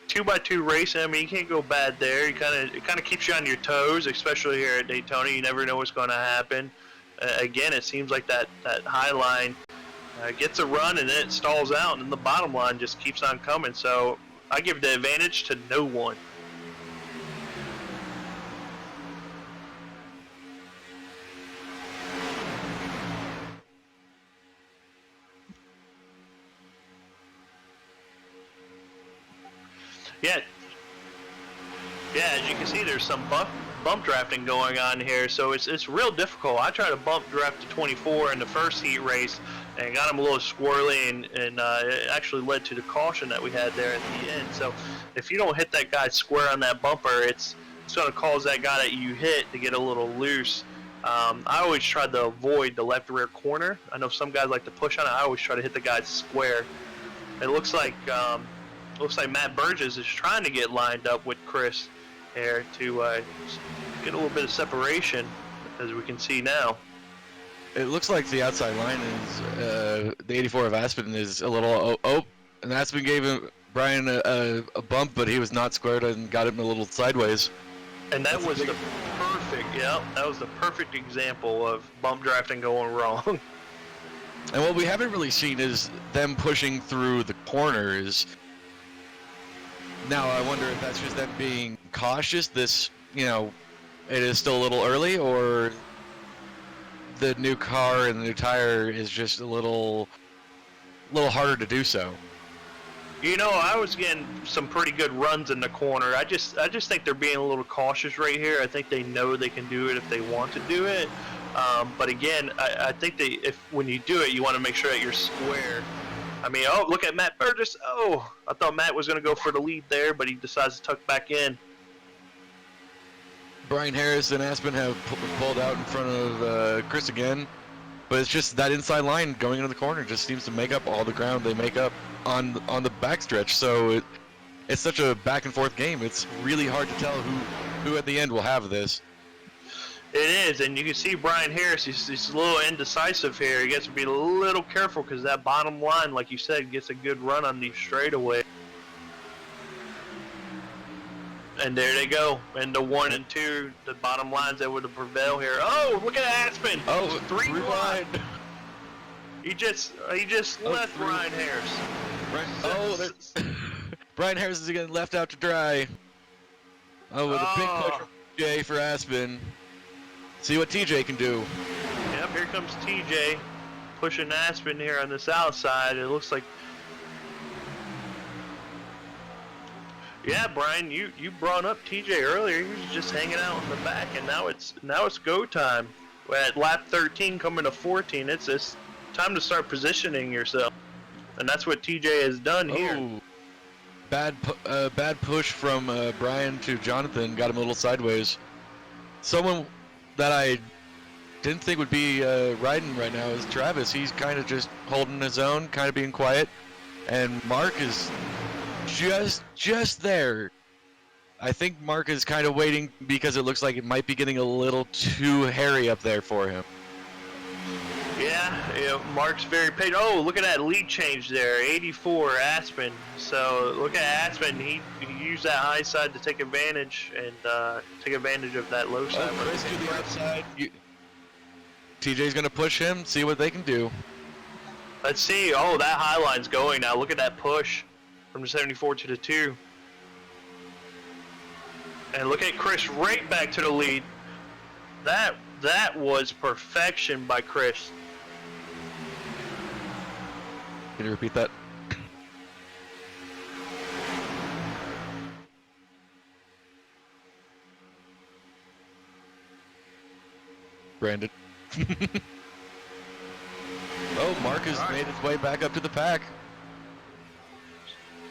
2x2 racing. I mean, you can't go bad there. It kind of keeps you on your toes, especially here at Daytona. You never know what's going to happen. Again, it seems like that high line gets a run and then it stalls out, and then the bottom line just keeps on coming. So I give the advantage to no one. Yeah, as you can see, there's some bump drafting going on here, so it's real difficult. I tried to bump draft to 24 in the first heat race and got him a little squirrely, and it actually led to the caution that we had there at the end. So if you don't hit that guy square on that bumper, it's going to cause that guy that you hit to get a little loose. I always try to avoid the left rear corner. I know some guys like to push on it. I always try to hit the guy square. It looks like Matt Burgess is trying to get lined up with Chris here to get a little bit of separation, as we can see now. It looks like the outside line is the 84 of Aspen is a little and Aspen gave Brian a bump, but he was not squared and got him a little sideways. And that was the perfect example of bump drafting going wrong. And what we haven't really seen is them pushing through the corners. Now I wonder if that's just them being cautious. It is still a little early, or the new car and the new tire is just a little harder to do so. I was getting some pretty good runs in the corner. I just think they're being a little cautious right here. I think they know they can do it if they want to do it. But again, I think when you do it, you want to make sure that you're square. I mean, look at Matt Burgess. Oh, I thought Matt was going to go for the lead there, but he decides to tuck back in. Brian Harris and Aspen have pulled out in front of Chris again, but it's just that inside line going into the corner just seems to make up all the ground they make up on the backstretch. So it's such a back and forth game. It's really hard to tell who at the end will have this. It is, and you can see Brian Harris, he's a little indecisive here. He has to be a little careful because that bottom line, like you said, gets a good run on these straightaways. And there they go. And the 1 and 2, the bottom line's able to prevail here. Oh, look at Aspen. Oh, 3 wide. He just left Brian Harris. Brian Harris is getting left out to dry. Oh, with a big push from TJ for Aspen. See what TJ can do. Yep, here comes TJ pushing Aspen here on the south side. It looks like... Yeah, Brian, you brought up TJ earlier. He was just hanging out in the back, and now it's go time. At lap 13 coming to 14, it's time to start positioning yourself. And that's what TJ has done here. Oh, bad push from Brian to Jonathan. Got him a little sideways. Someone that I didn't think would be riding right now is Travis. He's kind of just holding his own, kind of being quiet. And Mark is just there. I think Mark is kind of waiting because it looks like it might be getting a little too hairy up there for him. Yeah, Mark's very patient. Oh, look at that lead change there, 84 Aspen. So look at Aspen. He used that high side to take advantage and take advantage of that low side. Chris to the outside. TJ's gonna push him. See what they can do. Let's see. Oh, that high line's going now. Look at that push from the 74 to the 2. And look at Chris right back to the lead. That was perfection by Chris. Can you repeat that? Brandon. Oh, Mark has made his way back up to the pack.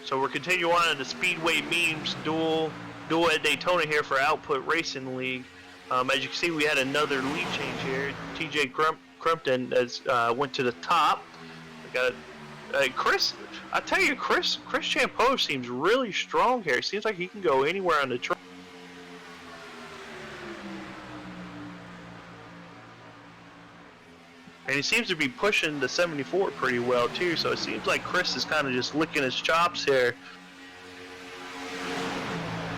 So we're continuing on in the Speedway Memes duel at Daytona here for Output Racing League. As you can see, we had another lead change here. TJ Crumpton has went to the top. We got Chris. I tell you, Chris Champeau seems really strong here. It seems like he can go anywhere on the track. And he seems to be pushing the 74 pretty well too, so it seems like Chris is kind of just licking his chops here.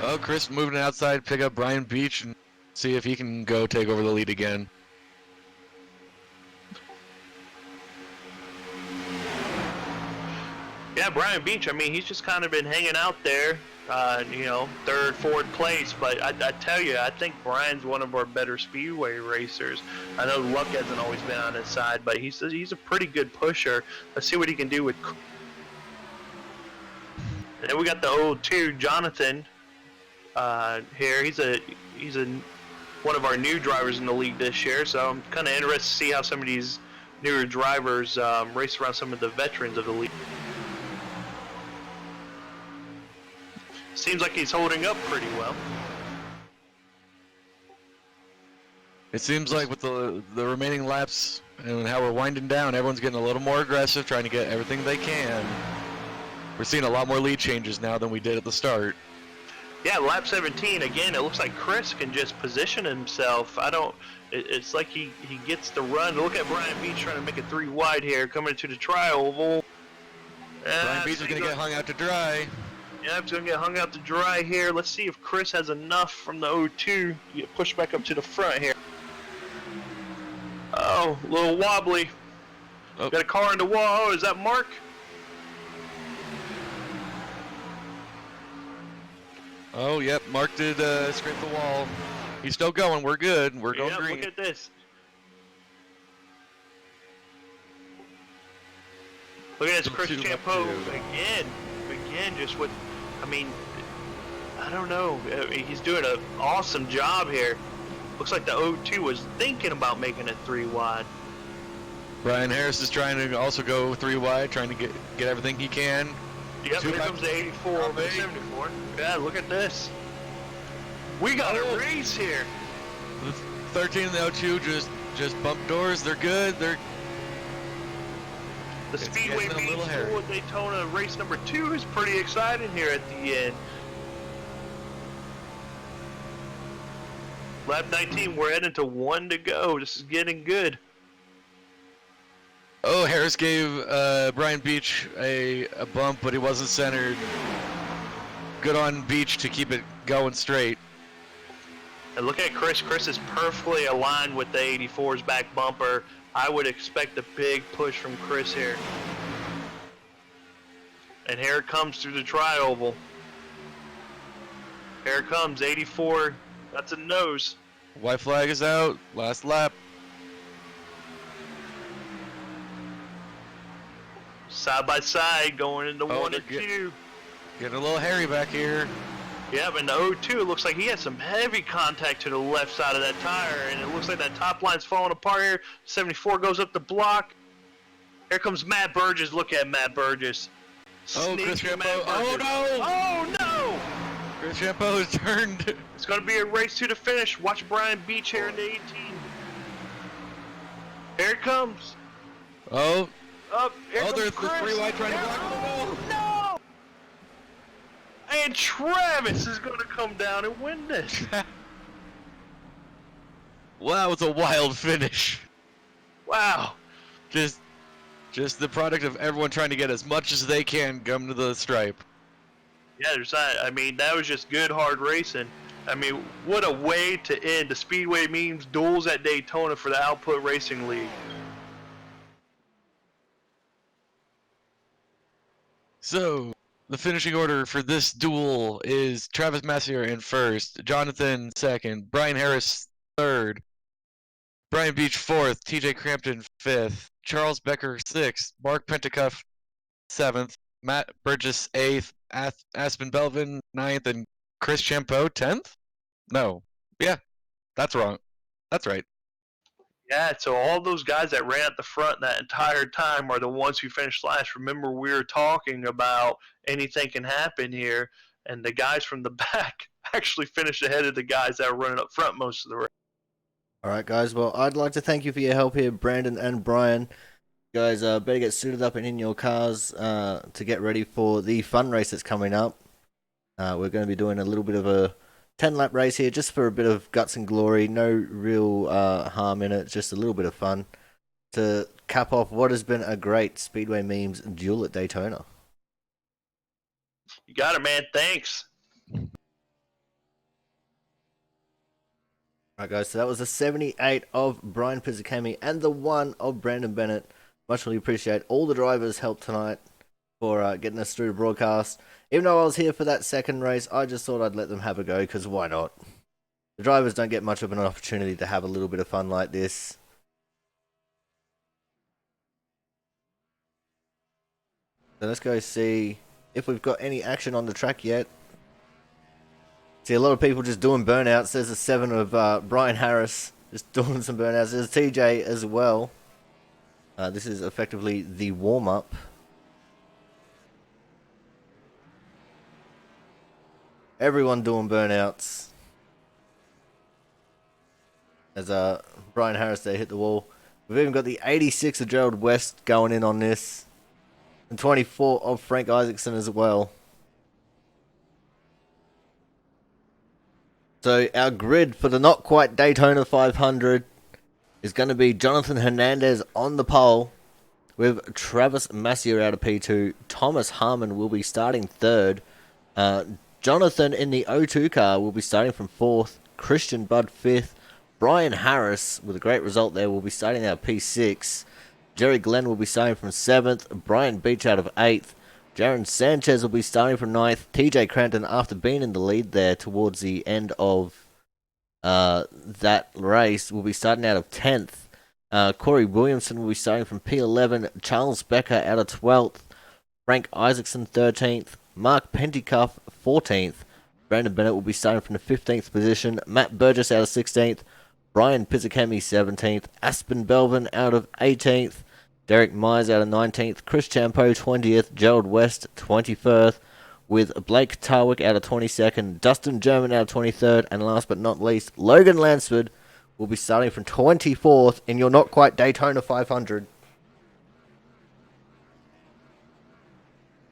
Oh, Chris moving outside, pick up Brian Beach and see if he can go take over the lead again. Yeah, Brian Beach, I mean, he's just kind of been hanging out there, you know, third, fourth place. But I tell you, I think Brian's one of our better Speedway racers. I know luck hasn't always been on his side, but he's a pretty good pusher. Let's see what he can do with. And then we got the 02 Jonathan here. He's one of our new drivers in the league this year. So I'm kind of interested to see how some of these newer drivers race around some of the veterans of the league. Seems like he's holding up pretty well. It seems like with the remaining laps and how we're winding down, everyone's getting a little more aggressive, trying to get everything they can. We're seeing a lot more lead changes now than we did at the start. Yeah, lap 17, again, it looks like Chris can just position himself. It's like he gets the run. Look at Brian Beach trying to make it 3 wide here, coming to the tri-oval. Brian Beach is going to get hung out to dry. Yeah, he's going to get hung out to dry here. Let's see if Chris has enough from the 02 to get pushed back up to the front here. Oh, a little wobbly. Oh. Got a car in the wall. Oh, is that Mark? Oh, yep, Mark did scrape the wall. He's still going. We're good. We're going green. Look at this. Look at this, Chris Champeau again, just with, I mean, I don't know. He's doing an awesome job here. Looks like the 02 was thinking about making it 3 wide. Brian Harris is trying to also go 3 wide, trying to get everything he can. Yep, here comes the 84 over the 74. Yeah, look at this. We got a race here. The 13 and the 02 just bump doors. They're good. The Speedway Beach Duel at Daytona race number 2 is pretty exciting here at the end. Lap 19, we're heading to 1 to go. This is getting good. Oh, Harris gave Brian Beach a bump, but he wasn't centered. Good on Beach to keep it going straight. And look at Chris. Chris is perfectly aligned with the 84's back bumper. I would expect a big push from Chris here. And here it comes through the tri-oval. Here it comes, 84. That's a nose. White flag is out. Last lap. Side by side, going into 1 and 2. Getting a little hairy back here. Yeah, but in the 02, it looks like he had some heavy contact to the left side of that tire, and it looks like that top line's falling apart here. 74 goes up the block. Here comes Matt Burgess. Look at Matt Burgess. Oh, Chris Champeau. Oh, no! Oh, no! Chris Champeau has turned. It's going to be a race to the finish. Watch Brian Beach here in the 18. Here it comes. Oh. Up. Oh, there's the 3 wide trying to block. Oh, no! And Travis is going to come down and win this. Wow, it's a wild finish. Wow. Just the product of everyone trying to get as much as they can come to the stripe. Yeah, I mean, that was just good, hard racing. I mean, what a way to end the Speedway Memes Duels at Daytona for the Output Racing League. So, the finishing order for this duel is Travis Massier in first, Jonathan second, Brian Harris third, Brian Beach fourth, TJ Crampton fifth, Charles Becker sixth, Mark Pentacuff 7th, Matt Burgess 8th, Aspen Belvin 9th, and Chris Champeau 10th? No. Yeah, that's wrong. That's right. Yeah, so all those guys that ran at the front that entire time are the ones who finished last. Remember, we were talking about anything can happen here, and the guys from the back actually finished ahead of the guys that were running up front most of the race. Alright, guys, well, I'd like to thank you for your help here, Brandon and Brian. You guys better get suited up and in your cars to get ready for the fun race that's coming up. We're going to be doing a little bit of a 10-lap race here, just for a bit of guts and glory. No real harm in it, just a little bit of fun to cap off what has been a great Speedway Memes duel at Daytona. You got it, man. Thanks. Alright, guys, so that was the 78 of Brian Pizzicami and the 1 of Brandon Bennett. Much really appreciate all the drivers' help tonight for getting us through the broadcast. Even though I was here for that second race, I just thought I'd let them have a go, because why not? The drivers don't get much of an opportunity to have a little bit of fun like this. So let's go see if we've got any action on the track yet. See a lot of people just doing burnouts. There's a 7 of Brian Harris just doing some burnouts. There's TJ as well. This is effectively the warm-up. Everyone doing burnouts. As Brian Harris there hit the wall. We've even got the 86 of Gerald West going in on this. And 24 of Frank Isaacson as well. So our grid for the not quite Daytona 500 is going to be Jonathan Hernandez on the pole, with Travis Massier out of P2. Thomas Harmon will be starting third. Jonathan in the O2 car will be starting from fourth. Christian Budd fifth. Brian Harris, with a great result there, will be starting out P6. Jerry Glenn will be starting from 7th. Brian Beach out of 8th. Jaron Sanchez will be starting from 9th. TJ Crampton, after being in the lead there towards the end of that race, will be starting out of 10th. Corey Williamson will be starting from P11. Charles Becker out of 12th. Frank Isaacson 13th. Mark Pentecoff 14th. Brandon Bennett will be starting from the 15th position. Matt Burgess out of 16th. Brian Pizzicami 17th. Aspen Belvin out of 18th. Derek Myers out of 19th. Chris Champeau 20th. Gerald West 21st. With Blake Tarwick out of 22nd. Dustin German out of 23rd. And last but not least, Logan Lansford will be starting from 24th in your not quite Daytona 500.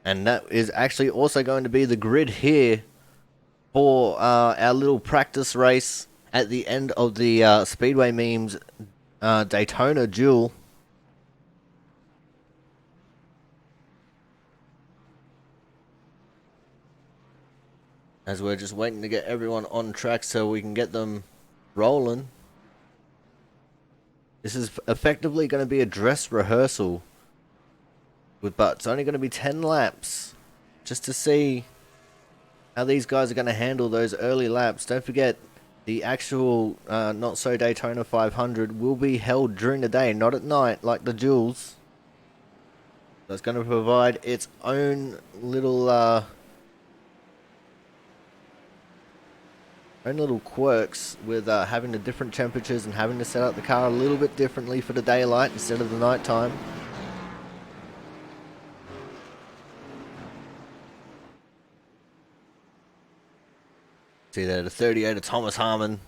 And that is actually also going to be the grid here for our little practice race at the end of the Speedway Memes Daytona duel. As we're just waiting to get everyone on track so we can get them rolling. This is effectively going to be a dress rehearsal. But it's only going to be 10 laps. Just to see how these guys are going to handle those early laps. Don't forget, the actual Not So Daytona 500 will be held during the day, not at night like the duels. So it's going to provide its own little quirks with having the different temperatures and having to set up the car a little bit differently for the daylight instead of the nighttime. See there, the 38 of Thomas Harmon.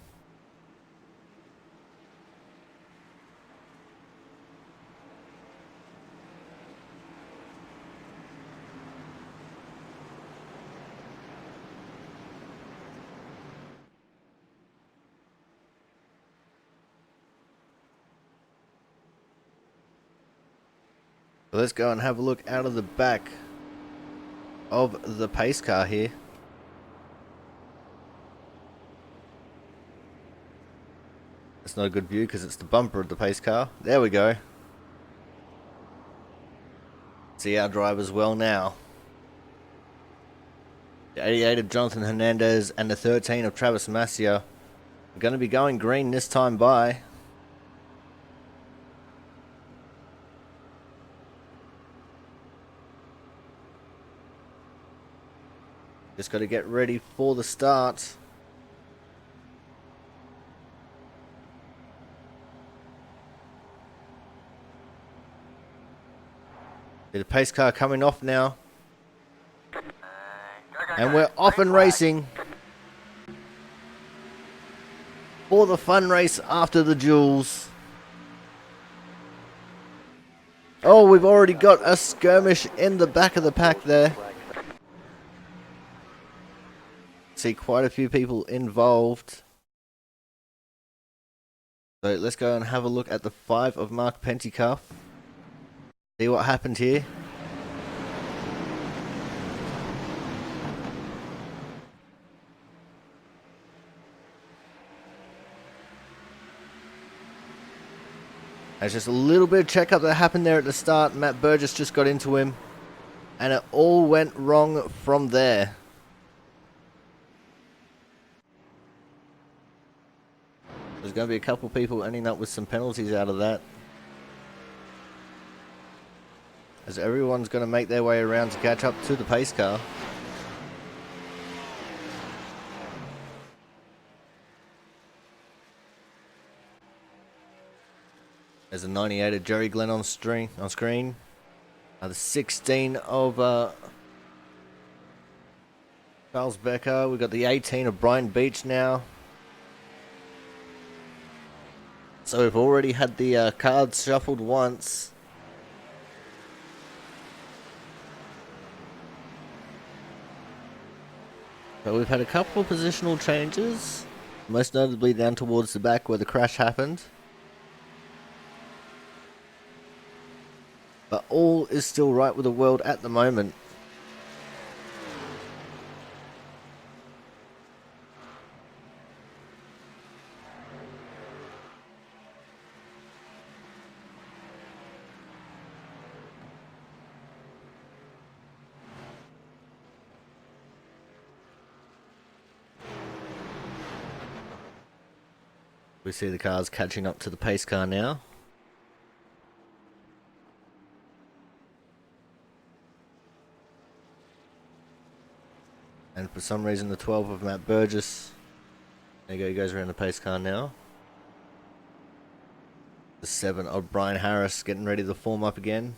So let's go and have a look out of the back of the pace car here. It's not a good view because it's the bumper of the pace car. There we go. See our drivers well now. The 88 of Jonathan Hernandez and the 13 of Travis Massier are going to be going green this time by. Just got to get ready for the start. The pace car coming off now. And we're off and racing for the fun race after the Duels. Oh, we've already got a skirmish in the back of the pack there. See quite a few people involved. So let's go and have a look at the 5 of Mark Pentecoff. See what happened here. There's just a little bit of checkup that happened there at the start. Matt Burgess just got into him. And it all went wrong from there. There's going to be a couple people ending up with some penalties out of that. As everyone's going to make their way around to catch up to the pace car. There's a 98 of Jerry Glenn on screen. The 16 of Charles Becker. We've got the 18 of Brian Beach now. So we've already had the cards shuffled once. So we've had a couple of positional changes, most notably down towards the back where the crash happened. But all is still right with the world at the moment. We see the cars catching up to the pace car now. And for some reason the 12 of Matt Burgess, there you go, he goes around the pace car now. The 7 of Brian Harris getting ready to form up again.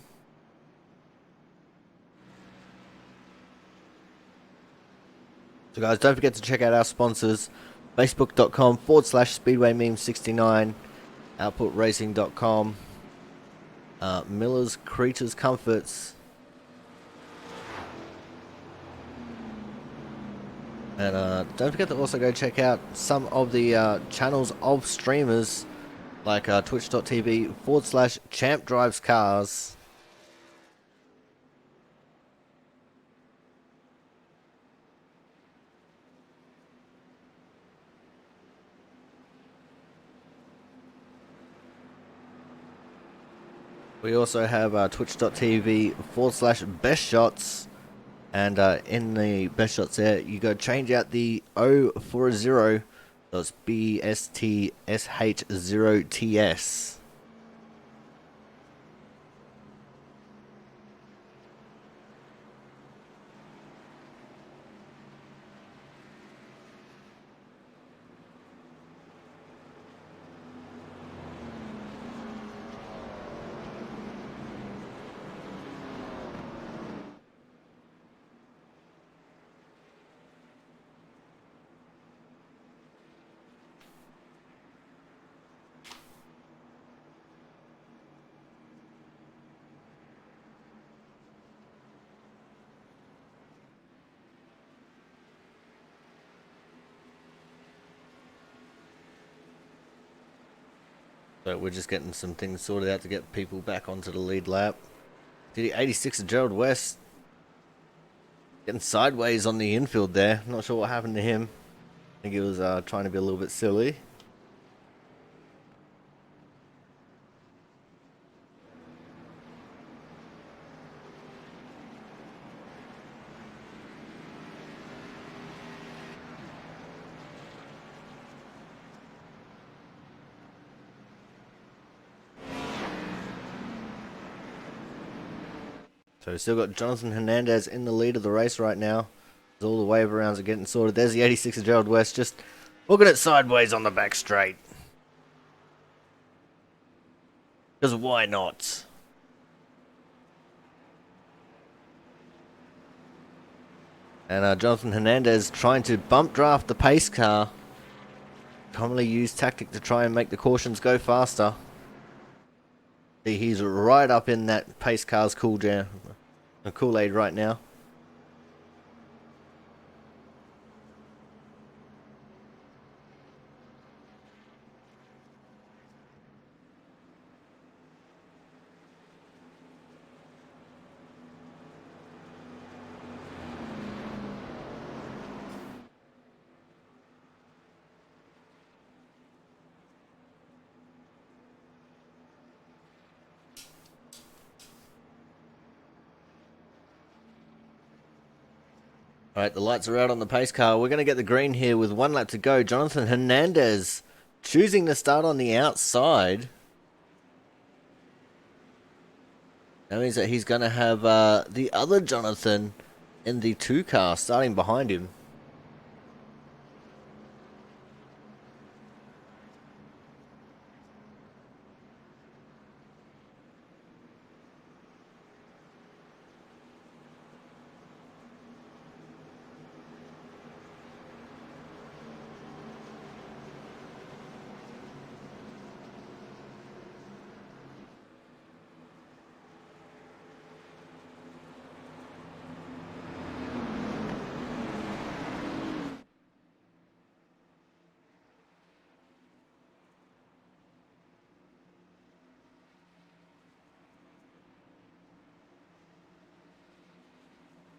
So guys, don't forget to check out our sponsors. Facebook.com/Speedway Meme 69, OutputRacing.com, Miller's Creatures Comforts, and don't forget to also go check out some of the channels of streamers like Twitch.tv/Champ Drives Cars. We also have Twitch.tv/Best Shots, and in the Best Shots there, you go change out the O for a 0, so it's BSTSH0TS. So we're just getting some things sorted out to get people back onto the lead lap. The 86 of Gerald West getting sideways on the infield there. Not sure what happened to him. I think he was trying to be a little bit silly. So we've still got Jonathan Hernandez in the lead of the race right now. All the wave rounds are getting sorted. There's the 86 of Gerald West just hooking it sideways on the back straight. Because why not? And Jonathan Hernandez trying to bump draft the pace car. Commonly used tactic to try and make the cautions go faster. See, he's right up in that pace car's Kool-Aid right now. Alright, the lights are out on the pace car. We're going to get the green here with 1 lap to go. Jonathan Hernandez choosing to start on the outside. That means that he's going to have the other Jonathan in the 2 car starting behind him.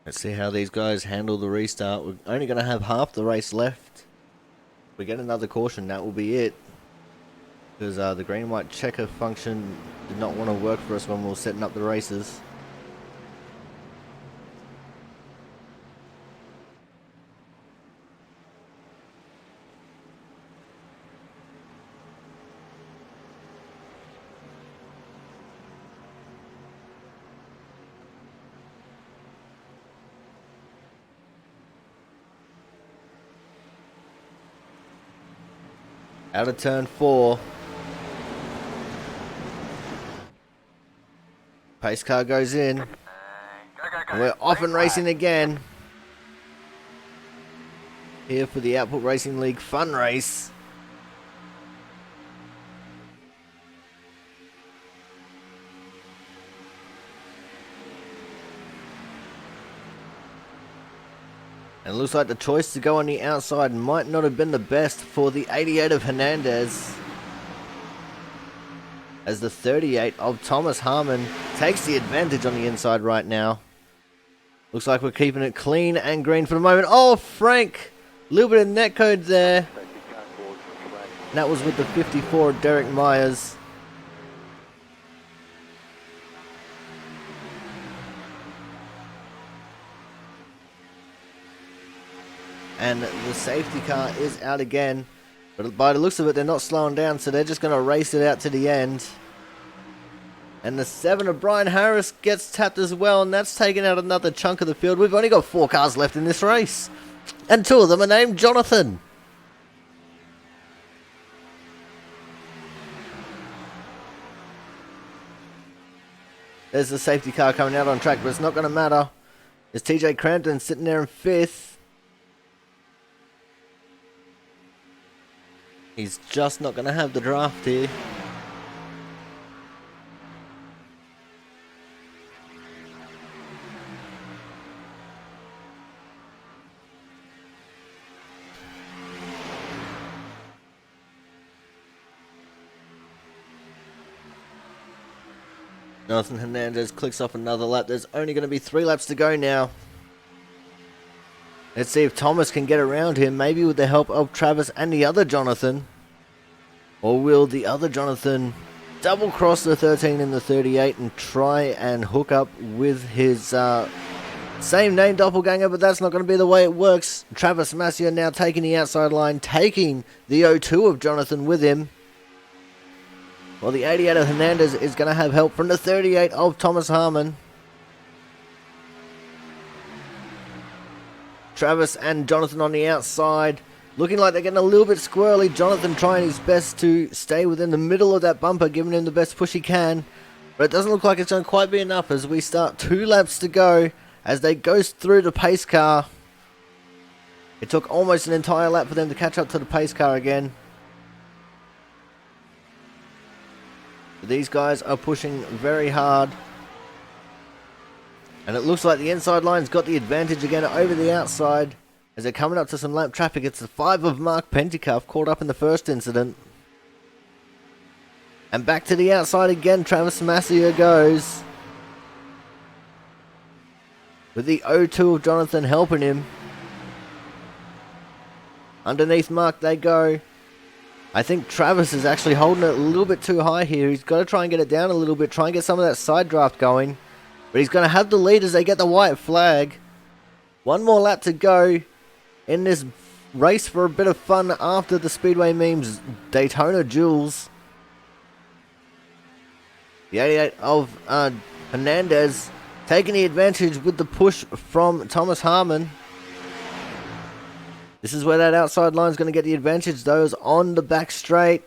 Let's see how these guys handle the restart. We're only going to have half the race left. If we get another caution, that will be it. Because the green and white checker function did not want to work for us when we were setting up the races. Out of turn 4. Pace car goes in. And we're off and racing again. Here for the Output Racing League Fun Race. And it looks like the choice to go on the outside might not have been the best for the 88 of Hernandez. As the 38 of Thomas Harmon takes the advantage on the inside right now. Looks like we're keeping it clean and green for the moment. Oh, Frank! A little bit of netcode there. And that was with the 54 of Derek Myers. And the safety car is out again. But by the looks of it, they're not slowing down, so they're just going to race it out to the end. And the 7 of Brian Harris gets tapped as well, and that's taken out another chunk of the field. We've only got 4 cars left in this race. And 2 of them are named Jonathan. There's the safety car coming out on track, but it's not going to matter. There's TJ Crampton sitting there in 5th. He's just not going to have the draft here. Jonathan Hernandez clicks off another lap. There's only going to be 3 laps to go now. Let's see if Thomas can get around him, maybe with the help of Travis and the other Jonathan. Or will the other Jonathan double cross the 13 and the 38 and try and hook up with his same name doppelganger, but that's not going to be the way it works. Travis Masia now taking the outside line, taking the 02 of Jonathan with him. Well, the 88 of Hernandez is going to have help from the 38 of Thomas Harmon. Travis and Jonathan on the outside. Looking like they're getting a little bit squirrely. Jonathan trying his best to stay within the middle of that bumper, giving him the best push he can. But it doesn't look like it's going to quite be enough as we start 2 laps to go as they go through the pace car. It took almost an entire lap for them to catch up to the pace car again. These guys are pushing very hard. And it looks like the inside line's got the advantage again over the outside. As they're coming up to some lap traffic, it's the 5 of Mark Pentecoff caught up in the first incident. And back to the outside again, Travis Massier goes. With the O2 of Jonathan helping him. Underneath Mark they go. I think Travis is actually holding it a little bit too high here. He's got to try and get it down a little bit, try and get some of that side draft going. But he's going to have the lead as they get the white flag. 1 more lap to go in this race for a bit of fun after the Speedway memes Daytona Duels. The 88 of Hernandez taking the advantage with the push from Thomas Harmon. This is where that outside line is going to get the advantage. Those on the back straight.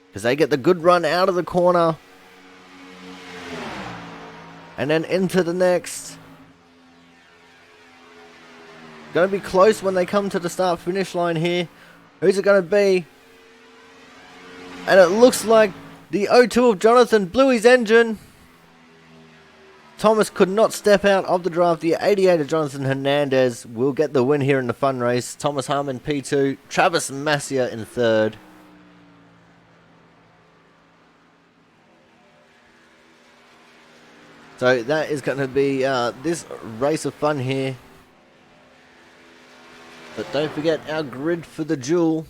Because they get the good run out of the corner. And then into the next. Going to be close when they come to the start-finish line here. Who's it going to be? And it looks like the O2 of Jonathan blew his engine. Thomas could not step out of the draft. The 88 of Jonathan Hernandez will get the win here in the fun race. Thomas Harmon P2. Travis Massier in 3rd. So that is going to be this race of fun here. But don't forget our grid for the Duel.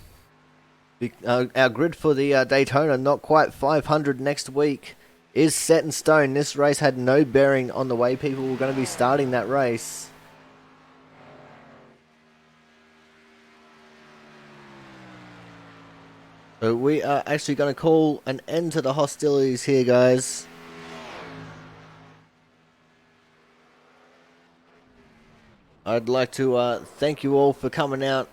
Our grid for the Daytona, not quite 500 next week, is set in stone. This race had no bearing on the way people were going to be starting that race. So we are actually going to call an end to the hostilities here, guys. I'd like to thank you all for coming out.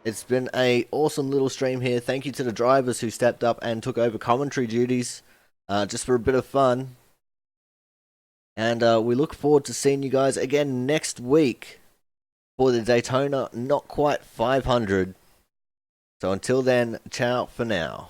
It's been an awesome little stream here. Thank you to the drivers who stepped up and took over commentary duties just for a bit of fun. And we look forward to seeing you guys again next week for the Daytona Not Quite 500. So until then, ciao for now.